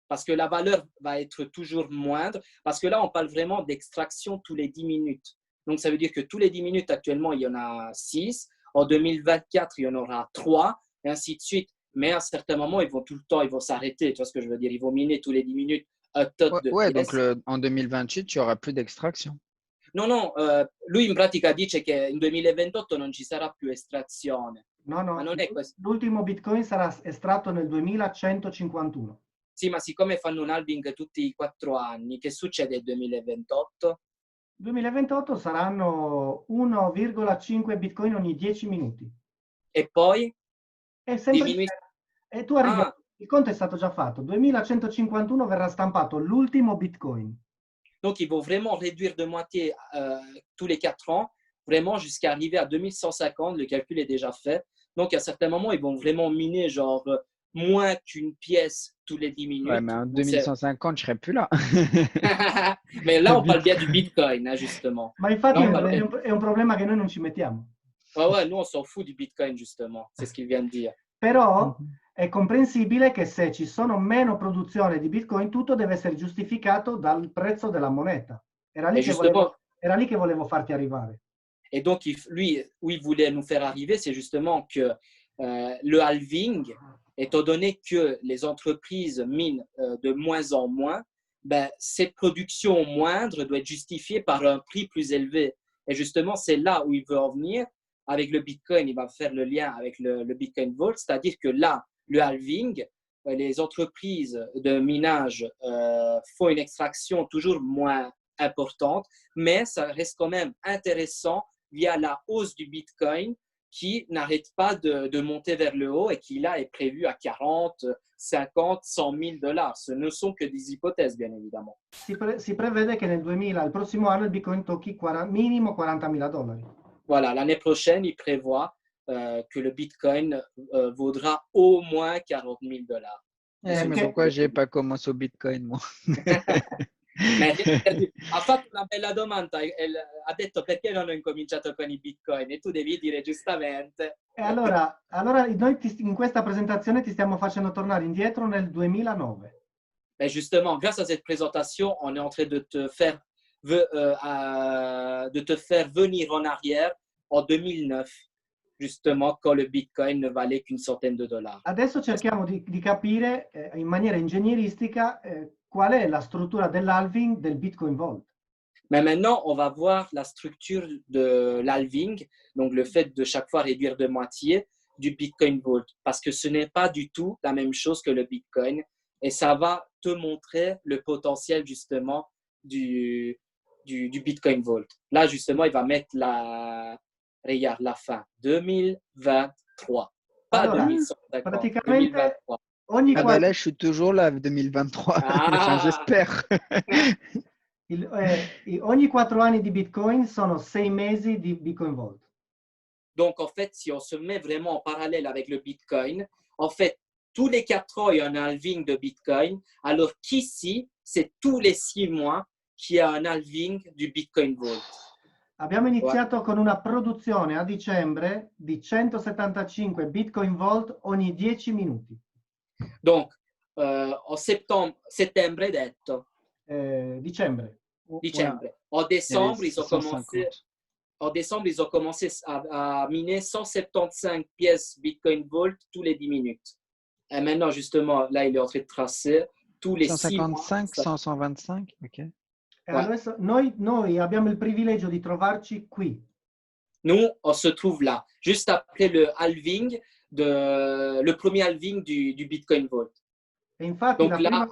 Parce que la valeur va être toujours moindre. Parce que là, on parle vraiment d'extraction tous les 10 minutes. Donc, ça veut dire que tous les 10 minutes, actuellement, il y en a 6. En 2024, il y en aura 3, et ainsi de suite. Mais à un certain moment, ils vont tout le temps, ils vont s'arrêter. Tu vois ce que je veux dire? Ils vont miner tous les 10 minutes un tot de Ouais, donc pièces. en 2028, il n'y aura plus d'extraction. No, no, lui in pratica dice che in 2028 non ci sarà più estrazione. No, Ma no, non è questo. l'ultimo Bitcoin sarà estratto nel 2151. Sì, ma siccome fanno un halving tutti i 4 anni, che succede nel 2028? 2028 saranno 1,5 Bitcoin ogni 10 minuti. E poi È sempre diminuisce. e tu arrivi, Ah, il conto è stato già fatto. 2151 verrà stampato l'ultimo Bitcoin. donc ils vont vraiment réduire de moitié tous les 4 ans, vraiment jusqu'à arriver à 2150. Le calcul est déjà fait. Donc à certains moments, ils vont vraiment miner genre moins qu'une pièce tous les 10 Ouais, minutes. mais en Donc, 2150, je serai plus là. mais là, on parle bien du Bitcoin. Bitcoin, hein, justement. Ma infatti Là, on parle bien. è un problema che noi non ci mettiamo. Ouais, ouais, nous, on s'en fout du Bitcoin, justement. C'est ce qu'il vient de dire. Però Mhm. è comprensibile che se ci sono meno produzione di Bitcoin, tutto deve essere giustificato dal prezzo della moneta. Et justement, Era lì che volevo farti arrivare. et donc, lui, où il voulait nous faire arriver, c'est justement que le halving, étant donné que les entreprises minent de moins en moins, ben, cette production moindre doit être justifiée par un prix plus élevé. Et justement, c'est là où il veut en venir. Avec le Bitcoin, il va faire le lien avec le Bitcoin Vault, c'est-à-dire que là, le halving, les entreprises de minage font une extraction toujours moins importante, mais ça reste quand même intéressant via la hausse du Bitcoin qui n'arrête pas de monter vers le haut et qui là est prévu à 40, 50, 100 000 dollars. Ce ne sont que des hypothèses, bien évidemment. Si prevede che nel 2000, il prossimo anno, il Bitcoin tocchi minimo 40.000 dollari. Voilà, l'année prochaine, il prévoit que le Bitcoin vaudra au moins 40 000 dollars. Mais pourquoi j'ai pas commencé au Bitcoin, moi? Ha fatto una bella domanda, ha detto perché non ho incominciato con i Bitcoin e tu devi dire giustamente. E allora noi in questa presentazione ti stiamo facendo tornare indietro nel 2009. Et justement, grâce à cette présentation, on est en train de te faire venir en arrière en 2009, justement, quand le Bitcoin ne valait qu'une centaine de dollars. Adesso cerchiamo di capire in maniera ingegneristica qual è la struttura dell'halving del Bitcoin Vault. Mais maintenant, on va voir la structure de l'halving, donc le fait de chaque fois réduire de moitié du Bitcoin Vault, parce que ce n'est pas du tout la même chose que le Bitcoin, et ça va te montrer le potentiel justement du Bitcoin Vault. Là, justement, il va mettre regarde, la fin, 2023, pas Allora, 2150, praticamente 2023. ogni Ah bah là, je suis toujours là, 2023. Enfin, Ah! j'espère. ogni 4 anni di Bitcoin sono 6 mesi di Bitcoin Vault. Donc, en fait, si on se met vraiment en parallèle avec le Bitcoin, en fait, tous les 4 ans, il y a un halving de Bitcoin, alors qu'ici, c'est tous les 6 mois qu'il y a un halving du Bitcoin Vault. Abbiamo iniziato con una produzione a dicembre di 175 Bitcoin Vault ogni 10 minuti. Donc, en settembre, hai detto? Dicembre. Dicembre. En décembre, ils ont commencé... En décembre, ils ont commencé à miner 175 pièces Bitcoin Vault tous les 10 minutes. Et maintenant, justement, là, il est en train de tracer tous les 6 mois. 155, 125, ok. E adesso noi abbiamo il privilegio di trovarci qui. Nous, on se trouve là, juste après le halving, le premier halving du Bitcoin Vault. E infatti donc là,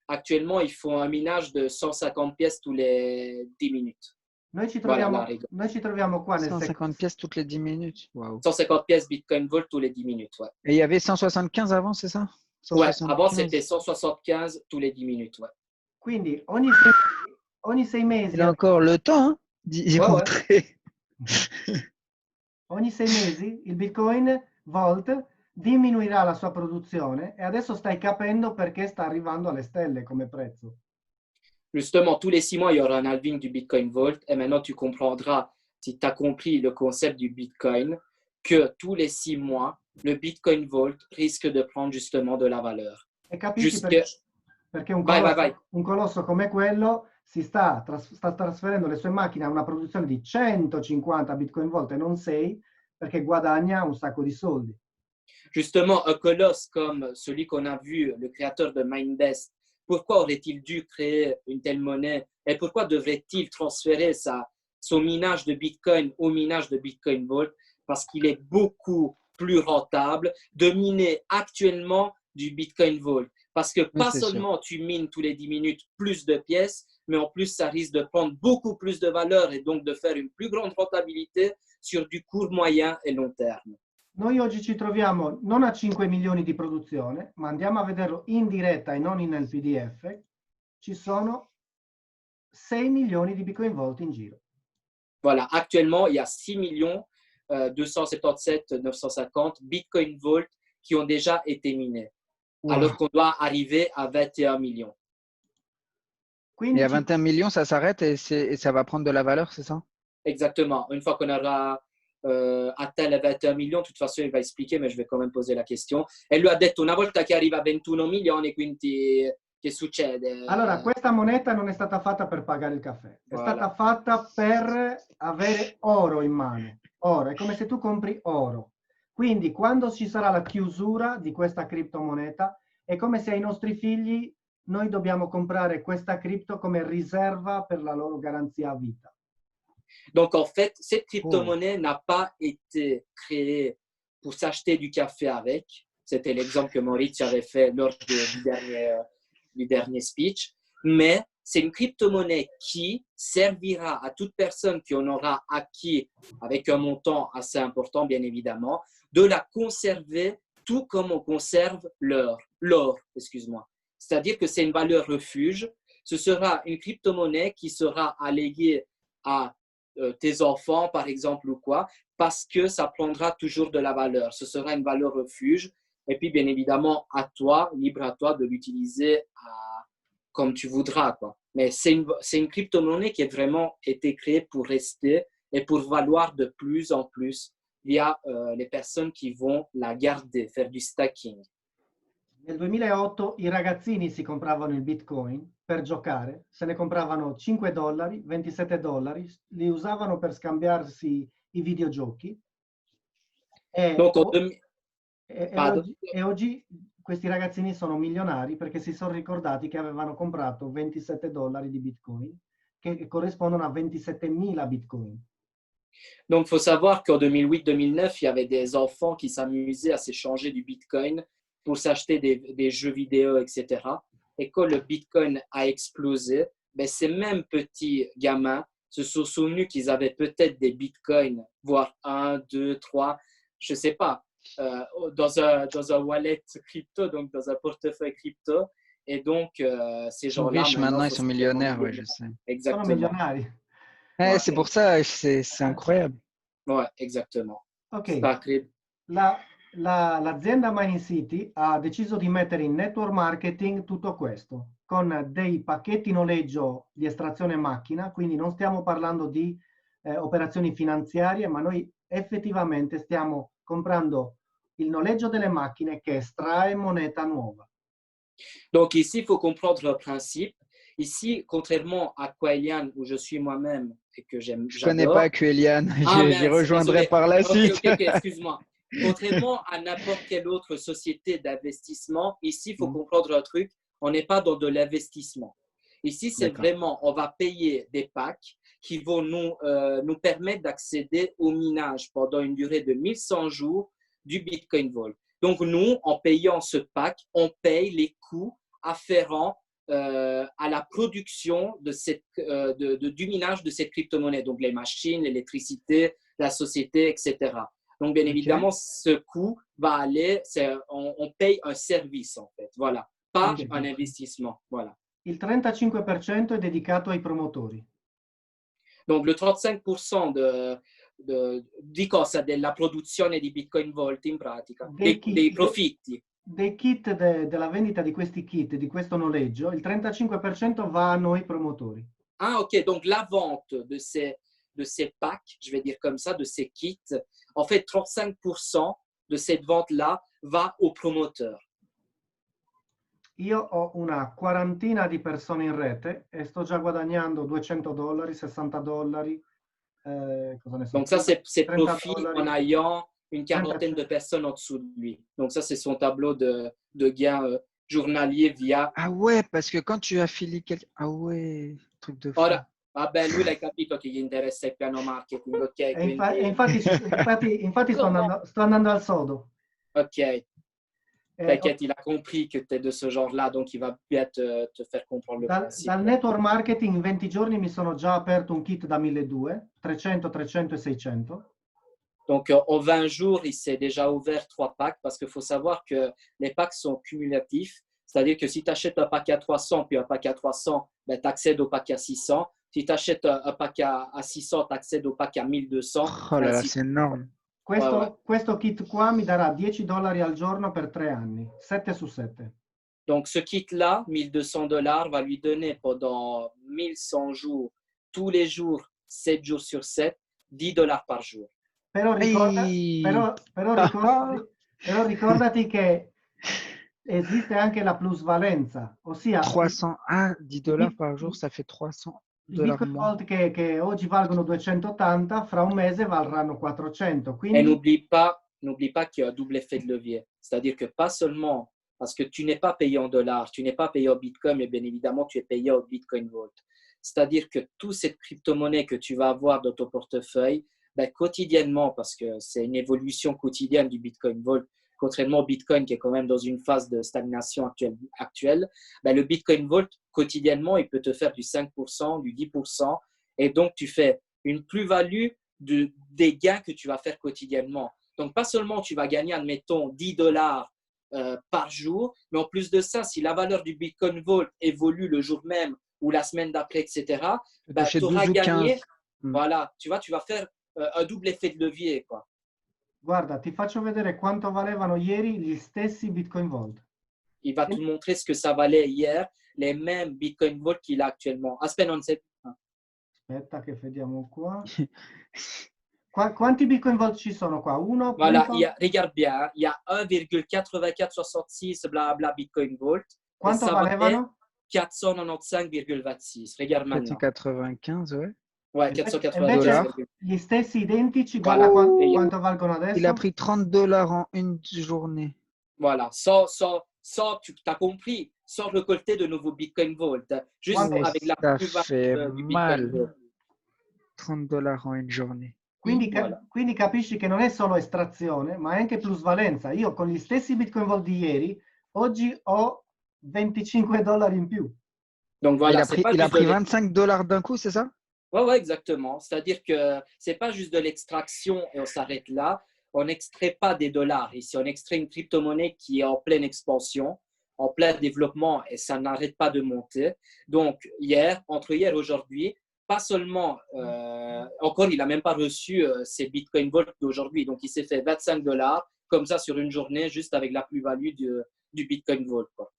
actuellement, ils font un minage de 150 pièces tous les 10 minutes. Noi ci troviamo qua nel 150 pièces toutes les 10 minutes. Wow. 150 pièces Bitcoin Vault tous les 10 minutes, ouais. Et il y avait 175 avant, c'est ça? 175. Ouais, avant c'était 175 tous les 10 minutes, ouais. Quindi ogni 6 mesi, Il a encore le temps hein, d'y Ouais, ouais. rentrer. ogni 6 mesi il Bitcoin Vault diminuirà la sua produzione e adesso stai capendo perché sta arrivando alle stelle come prezzo. Justement, tous les 6 mois, il y aura un halving du Bitcoin Vault. Et maintenant, tu comprendras, si tu as compris le concept du Bitcoin, que tous les 6 mois, le Bitcoin Vault risque de prendre justement de la valeur. E capisci Jusque... perché Vai, vai, vai. un colosso come quello sta trasferendo le sue macchine a una produzione di 150 Bitcoin Volt e non 6 perché guadagna un sacco di soldi. Justement, un colosse comme celui qu'on a vu, le créateur de Mindbest, pourquoi aurait-il dû créer une telle monnaie et pourquoi devrait-il transférer son minage de Bitcoin au minage de Bitcoin Vault? Parce qu'il est beaucoup plus rentable de miner actuellement du Bitcoin Vault. Parce que Oui, pas c'est sûr. seulement tu mines tous les 10 minutes plus de pièces, mais en plus ça risque de prendre beaucoup plus de valeur et donc de faire une plus grande rentabilité sur du court, moyen et long terme. Noi oggi ci troviamo non a 5 milioni di produzione, ma andiamo a vederlo in diretta e non nel PDF. Ci sono 6 milioni di Bitcoin Volt in giro. Voilà, actuellement, il y a 6 277 950 Bitcoin Vault qui ont déjà été minés, alors qu'on doit arriver à 21 millions. Quindi Et à 21 millions, ça s'arrête et ça va prendre de la valeur, c'est ça? Exactement. Une fois qu'on aura atteint les 21 milioni, de toute façon, il va expliquer, mais je vais quand même poser la question. E lui ha detto, una volta che arriva a 21 milioni, quindi che succede? Allora, questa moneta non è stata fatta per pagare il caffè, è Voilà. stata fatta per avere oro in mano. Oro, è come se tu compri oro. Quindi quando ci sarà la chiusura di questa criptomoneta, è come se ai nostri figli noi dobbiamo comprare questa cripto come riserva per la loro garanzia a vita. Donc, en fait, cette crypto-monnaie n'a pas été créée pour s'acheter du café avec. C'était l'exemple que Maurizio avait fait lors du dernier speech. Mais c'est une crypto-monnaie qui servira à toute personne qui en aura acquis avec un montant assez important, bien évidemment, de la conserver tout comme on conserve l'or, excuse-moi. C'est-à-dire que c'est une valeur refuge. Ce sera une crypto-monnaie qui sera alléguée à tes enfants, par exemple, ou quoi, parce que ça prendra toujours de la valeur. Ce sera une valeur refuge. Et puis, bien évidemment, à toi, libre à toi de l'utiliser comme tu voudras, quoi. Mais c'est une crypto-monnaie qui a vraiment été créée pour rester et pour valoir de plus en plus via les personnes qui vont la garder, faire du stacking. Nel 2008 i ragazzini si compravano il Bitcoin per giocare, se ne compravano 5 dollari, 27 dollari, li usavano per scambiarsi i videogiochi Donc, e oggi questi ragazzini sono milionari perché si sono ricordati che avevano comprato 27 dollari di Bitcoin, che corrispondono a 27.000 Bitcoin. Donc, il faut savoir qu'en 2008-2009, il y avait des enfants qui s'amusaient à s'échanger du Bitcoin pour s'acheter des jeux vidéo, etc. Et quand le Bitcoin a explosé, ben, ces mêmes petits gamins se sont souvenus qu'ils avaient peut-être des Bitcoins, voire 1, 2, 3, je ne sais pas, dans un wallet crypto, donc dans un portefeuille crypto. Et donc, ces Ils sont gens-là, riches maintenant, ils sont millionnaires, oui, je sais. Exactement. Sono milionari. Ouais. C'est pour ça, c'est incroyable. Ouais, exactement. Ok, Sacré. l'azienda Mining City ha deciso di mettere in network marketing tutto questo, con dei pacchetti noleggio di estrazione macchina, quindi non stiamo parlando di operazioni finanziarie, ma noi effettivamente stiamo comprando il noleggio delle macchine che estrae moneta nuova. Donc ici, il faut comprendre le principe. Ici, contrairement à Quailian, où je suis moi-même et que j'aime, Je connais pas Quelian, j'y rejoindrai désolé. par la suite. Ok, excuse-moi. Contrairement à n'importe quelle autre société d'investissement, ici, il faut comprendre un truc, on n'est pas dans de l'investissement. Ici, c'est vraiment, on va payer des packs qui vont nous permettre d'accéder au minage pendant une durée de 1100 jours du Bitcoin Vault. Donc, nous, en payant ce pack, on paye les coûts afférents à la production du minage de cette crypto-monnaie, donc les machines, l'électricité, la société, etc. Donc, bien évidemment, ce coût va aller, on paye un service, en fait, voilà, pas un investissement, voilà. Il 35% è dedicato ai promotori. Donc, le 35% di cosa? Della produzione di Bitcoin Vault in pratica, dei profitti. Dei kit della vendita di questi kit, di questo noleggio, il 35% va a noi promotori. Ah, ok. Donc, la vente de ces packs, je vais dire comme ça, de ces kits, en fait, 35% de cette vente-là va aux promoteurs. Io ho una quarantina di persone in rete e sto già guadagnando $200, $60, cosa ne so, Donc, ça, c'est 30 profit dollari. en ayant une quarantaine de personnes en dessous de lui. Donc, ça, c'est son tableau de gains journalier via... Ah ouais, parce que quand tu affilies quelqu'un... Ah ouais, truc de fou. Ora, vabbè, lui l'hai capito che gli interessa il piano marketing, ok? Infatti sto andando al sodo. Ok. T'inquiète, il a compris que tu es de ce genre-là, donc il va bien te faire comprendre le principe. Dal network marketing in 20 giorni mi sono già aperto un kit da 1.200, 300, 300 e 600. Donc, en 20 jours, il s'est déjà ouvert 3 packs parce qu'il faut savoir que les packs sont cumulatifs. C'est-à-dire que si tu achètes un pack à 300 puis un pack à 300, ben, tu accèdes au pack à 600. Si tu achètes un pack à 600, tu accèdes au pack à 1200. Oh là là, c'est énorme. Questo kit qua mi darà $10 al giorno per 3 anni, 7 su 7. Donc, ce kit-là, $1,200, va lui donner pendant 1100 jours, tous les jours, 7 jours sur 7, $10 par jour. Però ricordati che esiste anche la plusvalenza, ossia $10 par jour, ça fait $300 i Bitcoin Vault che oggi valgono 280, fra un mese varranno 400. Quindi... Et n'oublie pas qu'il y a un double effet de levier. C'est-à-dire que pas seulement parce que tu n'es pas payé en dollars, tu n'es pas payé en Bitcoin, mais bien évidemment, tu es payé au Bitcoin Vault. C'est-à-dire que toute cette crypto-monnaie que tu vas avoir dans ton portefeuille, ben, quotidiennement, parce que c'est une évolution quotidienne du Bitcoin Vault, contrairement au Bitcoin qui est quand même dans une phase de stagnation actuelle, ben, le Bitcoin Vault, quotidiennement, il peut te faire du 5%, du 10%, et donc tu fais une plus-value des gains que tu vas faire quotidiennement. Donc, pas seulement tu vas gagner, admettons, $10 par jour, mais en plus de ça, si la valeur du Bitcoin Vault évolue le jour même ou la semaine d'après, etc., ben, tu auras gagné. Voilà, tu vas faire un double effet de levier, quoi. Guarda, ti faccio vedere quanto valevano ieri gli stessi Bitcoin Vault. Il va te montrer ce que ça valait hier, les mêmes Bitcoin Vault qu'il a actuellement. Aspetta che vediamo qua. Quanti Bitcoin Vault ci sono qua? Uno? Voilà, regarde bien, il y a 1,8466 blabla Bitcoin Vault. Quanto valevano? 495,26. Regarde maintenant. 495, ouais. Ouais, $495. Gli stessi identici, guarda quanto valgono adesso. Il a pris $30 en une journée. Voilà, sans tu as compris, sans récolter de nouveaux Bitcoin Vault. Juste avec la plus-value du Bitcoin Vault. $30 en une journée. Quindi capisci che non è solo estrazione, ma è anche plusvalenza. Io con gli stessi Bitcoin Vault di ieri, oggi ho $25 in più. Donc voilà, il a pris $25 d'un coup, c'est ça? Ouais, exactement. C'est-à-dire que ce n'est pas juste de l'extraction et on s'arrête là. On n'extrait pas des dollars ici. On extrait une crypto-monnaie qui est en pleine expansion, en plein développement et ça n'arrête pas de monter. Donc, entre hier et aujourd'hui, pas seulement, encore, il n'a même pas reçu ses Bitcoin Vault d'aujourd'hui. Donc, il s'est fait $25 comme ça sur une journée, juste avec la plus-value du Bitcoin Vault, quoi.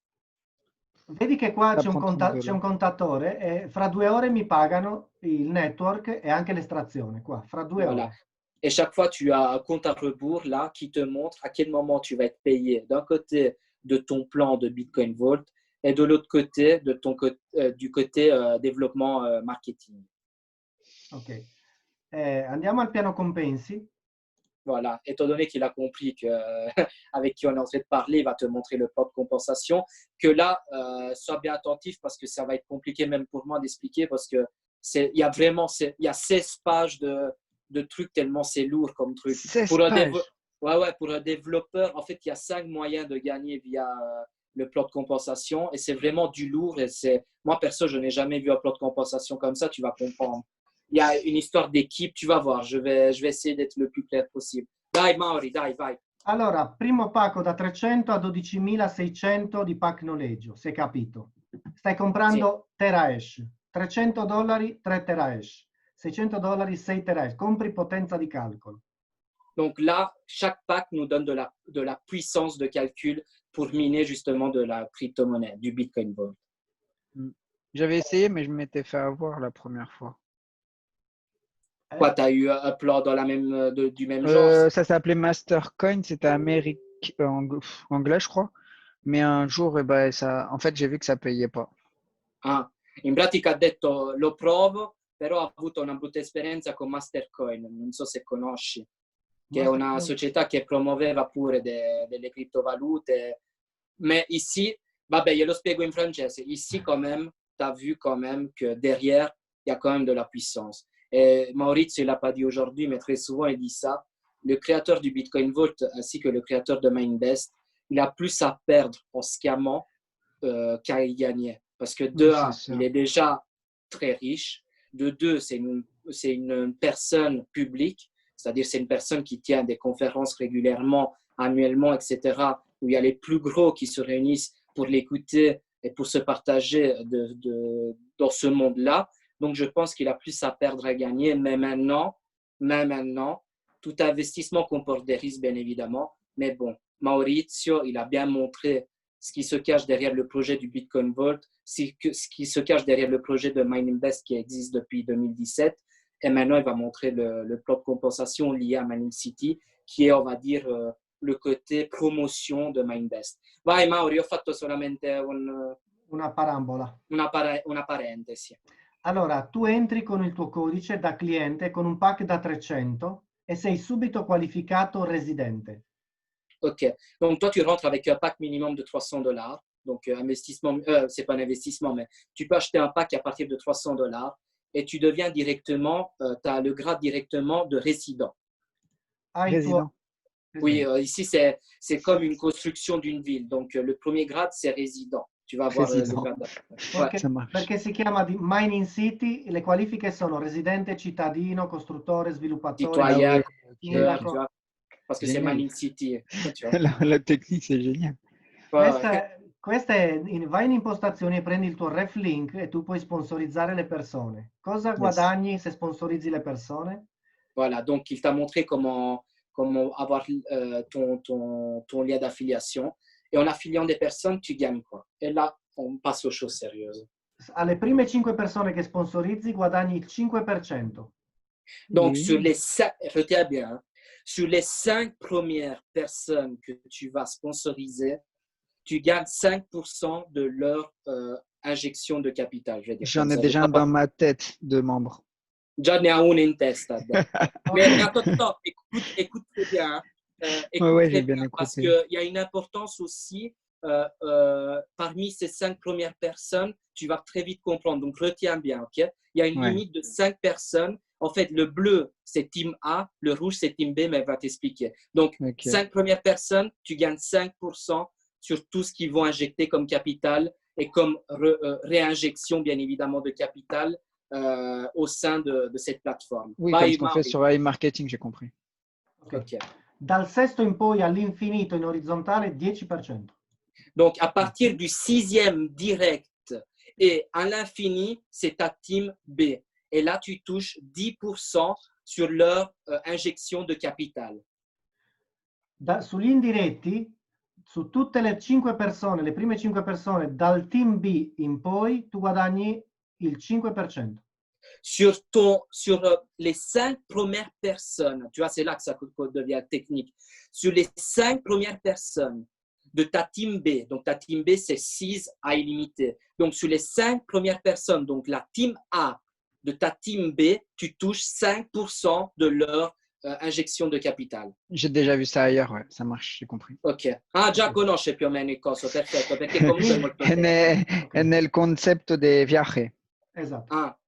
Vedi che qua c'è un contatore e fra 2 ore mi pagano il network e anche l'estrazione qua, fra 2 ore. Et chaque fois, tu as un compte à rebours là qui te montre à quel moment tu vas être payé d'un côté de ton plan de Bitcoin Vault et de l'autre côté, du côté développement marketing. Ok. Andiamo al piano compensi. Voilà, étant donné qu'il a compris qu'avec qui on est en train de parler, il va te montrer le plan de compensation, que là, sois bien attentif parce que ça va être compliqué même pour moi d'expliquer parce que il y a 16 pages de trucs tellement c'est lourd comme truc. Pour un développeur, en fait, il y a 5 moyens de gagner via le plan de compensation et c'est vraiment du lourd. Et moi, perso, je n'ai jamais vu un plan de compensation comme ça, tu vas comprendre. Il y a une histoire d'équipe, tu vas voir, je vais essayer d'être le plus clair possible. Dai Mauri, dai, vai. Allora, primo pacco da 300 a 12.600 di pack noleggio, si è capito? Stai comprando terahash. $300, 3 terahash. $600, 6 terahash. Compri potenza di calcolo. Donc là, chaque pack nous donne de la puissance de calcul pour miner justement de la crypto-monnaie, du Bitcoin Vault. J'avais essayé, mais je m'étais fait avoir la première fois. Quoi, tu as eu un plan dans du même genre? Ça s'appelait Mastercoin, c'était anglais, je crois. Mais un jour, en fait, j'ai vu que ça payait pas. Ah, in pratica ha detto lo provo, però ha avuto una brutta esperienza con Mastercoin, non so se conosci, che è una società che promuoveva pure delle criptovalute. Mais ici, vabbè, glielo spiego in francese. Ici, quand même, tu as vu quand même que derrière, il y a quand même de la puissance. Et Maurizio, il l'a pas dit aujourd'hui, mais très souvent, il dit ça. Le créateur du Bitcoin Vault, ainsi que le créateur de Mindbest, il a plus à perdre en scammant qu'à y gagner. Parce que de un, il est déjà très riche. De deux, c'est une personne publique, c'est-à-dire c'est une personne qui tient des conférences régulièrement, annuellement, etc., où il y a les plus gros qui se réunissent pour l'écouter et pour se partager dans ce monde-là. Donc, je pense qu'il a plus à perdre à gagner. Mais maintenant, tout investissement comporte des risques, bien évidemment. Mais bon, Maurizio, il a bien montré ce qui se cache derrière le projet du Bitcoin Vault, ce qui se cache derrière le projet de Mindinvest qui existe depuis 2017. Et maintenant, il va montrer le plan de compensation lié à Mining City, qui est, on va dire, le côté promotion de Mindinvest. Vai Mauri, ho fatto solamente una parambola. Una parentesi. Allora, tu entri con il tuo codice da cliente con un pack da 300 et sei subito qualificato residente. Ok, donc toi tu rentres avec un pack minimum de $300. Donc investissement, c'est pas un investissement, mais tu peux acheter un pack à partir de $300 et tu deviens directement, tu as le grade directement de résident. Résident. Oui, ici c'est comme une construction d'une ville. Donc le premier grade c'est résident. Tu vas avoir le grade. Perché si chiama di Mining City, le qualifiche sono residente, cittadino, costruttore, sviluppatore, sindaco. Parce que c'est Mining City. La technique, c'est génial. Questa vai in impostazioni e prendi il tuo ref link e tu puoi sponsorizzare le persone. Cosa guadagni se sponsorizzi le persone? Voilà, donc il t'a montré comment avoir ton lien d'affiliation. Et en affiliant des personnes, tu gagnes quoi? Et là, on passe aux choses sérieuses. Alle prime 5 persone che sponsorizzi guadagni il 5%. Donc, retiens bien, hein, sur les 5 premières personnes que tu vas sponsoriser, tu gagnes 5% de leur injection de capital. J'en ai déjà un dans ma tête de membre. Già ne ha uno in testa. Mais attends, écoute très bien. Ouais, j'ai bien écouté. Parce qu'il y a une importance aussi, parmi ces 5 premières personnes, tu vas très vite comprendre. Donc, retiens bien, ok? Il y a une limite de 5 personnes. En fait, le bleu, c'est Team A, le rouge, c'est Team B, mais elle va t'expliquer. Donc, 5 premières personnes, tu gagnes 5% sur tout ce qu'ils vont injecter comme capital et comme réinjection, bien évidemment, de capital au sein de cette plateforme. Oui, comme ce qu'on fait sur iMarketing, j'ai compris. Ok. Dal sesto in poi all'infinito in orizzontale, 10%. Donc, à partir du 6e direct et à l'infini, c'est ta team B. Et là, tu touches 10% sur leur injection de capital. Sugli indiretti, su tutte le 5 persone, le prime 5 persone dal team B in poi, tu guadagni il 5%. Sur les 5 premières personnes, tu vois, c'est là que ça devient technique. Sur les 5 premières personnes de ta team B, donc ta team B, c'est 6 à illimité. Donc, sur les 5 premières personnes, donc la team A de ta team B, tu touches 5% de leur injection de capital. J'ai déjà vu ça ailleurs, ouais, ça marche, j'ai compris. Ok. Ah, già conosce più o meno il coso, perfetto, perché comunque è molto è nel concept dei viaggi. Esatto. Ah,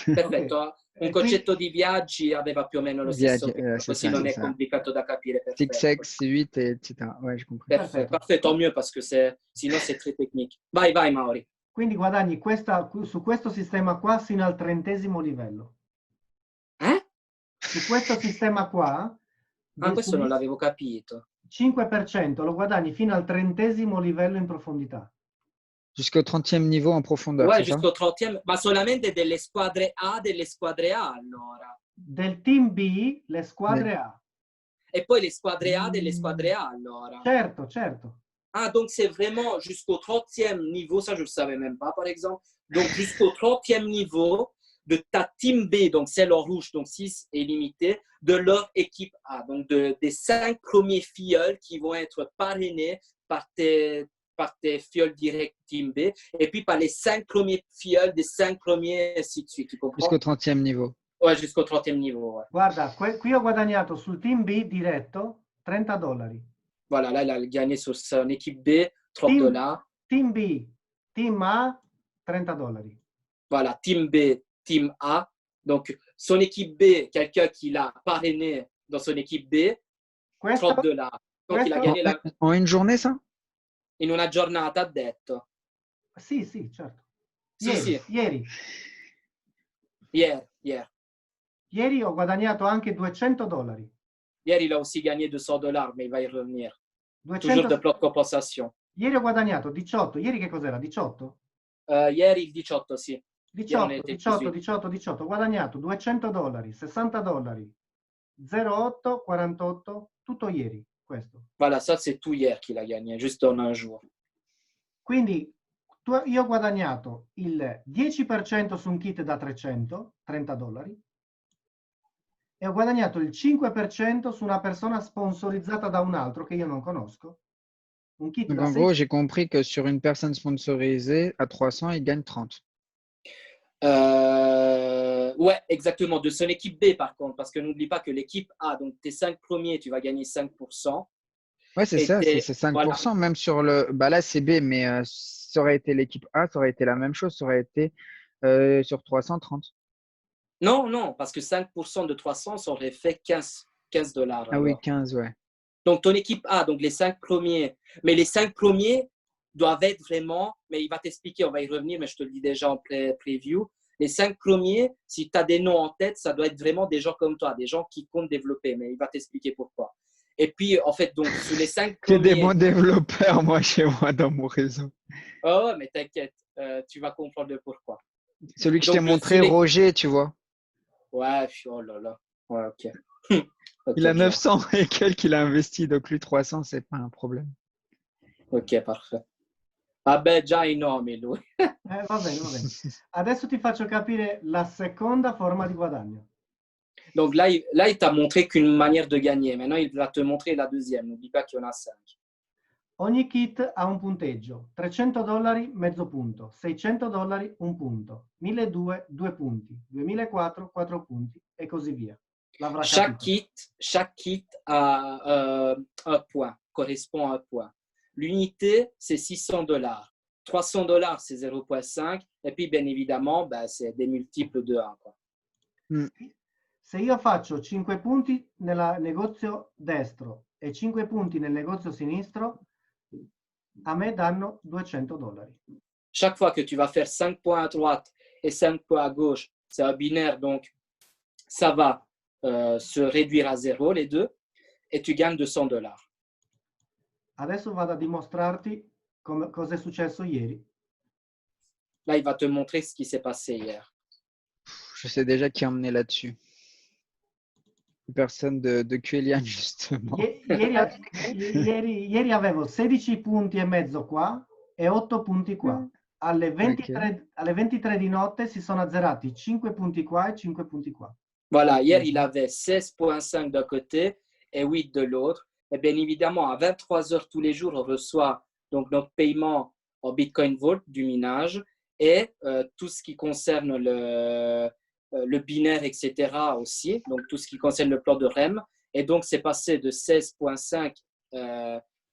perfetto. Okay. Un concetto di viaggi aveva più o meno lo stesso, così non è complicato da capire. 6x, 8, etc. Ouais, j'ai compris. Parfait, tant mieux parce que sinon c'est très technique. Vai, Mauri. Quindi guadagni su questo sistema qua fino al 30° livello. Su questo sistema qua... questo non l'avevo capito. 5% lo guadagni fino al 30° livello in profondità. Jusqu'au 30e niveau en profondeur, Ouais, c'est ça? jusqu'au 30e, ma solamente delle squadre A delle squadre A allora. Del team B, le squadre A. E poi le squadre A delle squadre A allora. Certo, certo. Ah, donc c'est vraiment jusqu'au 30e niveau, ça je ne le savais même pas par exemple. Donc jusqu'au 30e niveau de ta team B, donc celle en rouge, donc 6 est limité, de leur équipe A. Donc des 5 premiers filleuls qui vont être parrainés par tes filleuls direct team B, et puis par les 5 premiers filleuls des 5 premiers, ainsi de suite, tu comprends? Jusqu'au 30e niveau. Ouais, jusqu'au 30e niveau. Ouais. Guarda, qui ho guadagnato sul team B diretto $30. Voilà, là, il a gagné sur son équipe B, $30. Team B, team A, $30. Voilà, team B, team A. Donc, son équipe B, quelqu'un qui l'a parrainé dans son équipe B, Questo, $30. Donc, il a questo gagné la, En une journée, ça? in una giornata, ha detto. sì, sì, certo. Sì, sì, Ieri hier. ho guadagnato anche $200. Hier, il a aussi gagné $200, mais il va y revenir. 200 Toujours de plan de compensation. Ieri ho guadagnato 18. Ieri che cos'era? 18? Hier, il 18, sì. Hier, on 18, était 18, 18. 18, 18. Ho guadagnato $200, $60, 0,8, 48, tutto ieri questo. Voilà, ça, c'est tout hier qu'il a gagné, juste en un jour. Quindi io ho guadagnato il 10% su un kit da 300, $30, e ho guadagnato il 5% su una persona sponsorizzata da un altro che io non conosco. Un kit Donc da en 6. gros, j'ai compris que sur une personne sponsorisée, à 300, il gagne 30. Ouais, exactement. De son équipe B, par contre, parce que n'oublie pas que l'équipe A, donc tes 5 premiers, tu vas gagner 5%. Ouais, c'est Et ça, c'est tes, voilà. 5%. Même sur le. Bah là, c'est B, mais ça aurait été l'équipe A, ça aurait été la même chose, ça aurait été sur 330. Non, non, parce que 5% de 300, ça aurait fait $15. Ah oui, Alors. 15, ouais. Donc, ton équipe A, donc les 5 premiers, mais les 5 premiers doivent être vraiment, mais il va t'expliquer, on va y revenir, mais je te le dis déjà en preview. Les 5 premiers, si tu as des noms en tête, ça doit être vraiment des gens comme toi, des gens qui comptent développer, mais il va t'expliquer pourquoi. Et puis, en fait, donc, sous les 5 Que des premiers. bons développeurs, moi, chez moi, dans mon réseau. Oh, mais t'inquiète, tu vas comprendre le pourquoi. Celui que je t'ai Donc, montré, Roger, tu vois. Ouais, oh là là. Ouais, ok. Il a Ok, 900 et quelques qu'il a investi, donc lui, 300, c'est pas un problème. ok, parfait. Ah ben, già i nomi, lui. Va bene, va bene. Adesso ti faccio capire la seconda forma di guadagno. Donc là, il t'a montré qu'une manière de gagner. Maintenant, il va te montrer la deuxième. N'oublie pas qu'il y en a 5. Ogni kit ha un punteggio. $300, mezzo punto. $600, un punto. 1.200, 2 punti. 2.400, 4 punti. E così via. L'avrà capito. Chaque kit a un point, correspond à un point. L'unité, c'est $600. $300, c'est 0,5. Et puis, bien évidemment, ben, c'est des multiples de 1. Quoi. Se io faccio 5 punti nel negozio destro e 5 punti nel negozio sinistro, a me danno $200. Chaque fois que tu vas faire 5 points à droite et 5 points à gauche, c'est un binaire, donc ça va se réduire à 0, les deux, et tu gagnes $200. Adesso vado a dimostrarti cosa è successo ieri. Là, il va te montrer ce qui s'est passé hier. Je sais déjà qui a emmené là-dessus. Personne de Quelian, justement. Ieri avevo 16 punti e mezzo qua e 8 punti qua. Alle 23 di notte si sono azzerati 5 punti qua e 5 punti qua. Voilà, hier, il avait 16,5 d'un côté et 8 de l'autre. Et bien évidemment, à 23 heures tous les jours, on reçoit donc notre paiement en Bitcoin Vault du minage et tout ce qui concerne le binaire, etc. aussi, donc tout ce qui concerne le plan de REM. Et donc, c'est passé de 16,5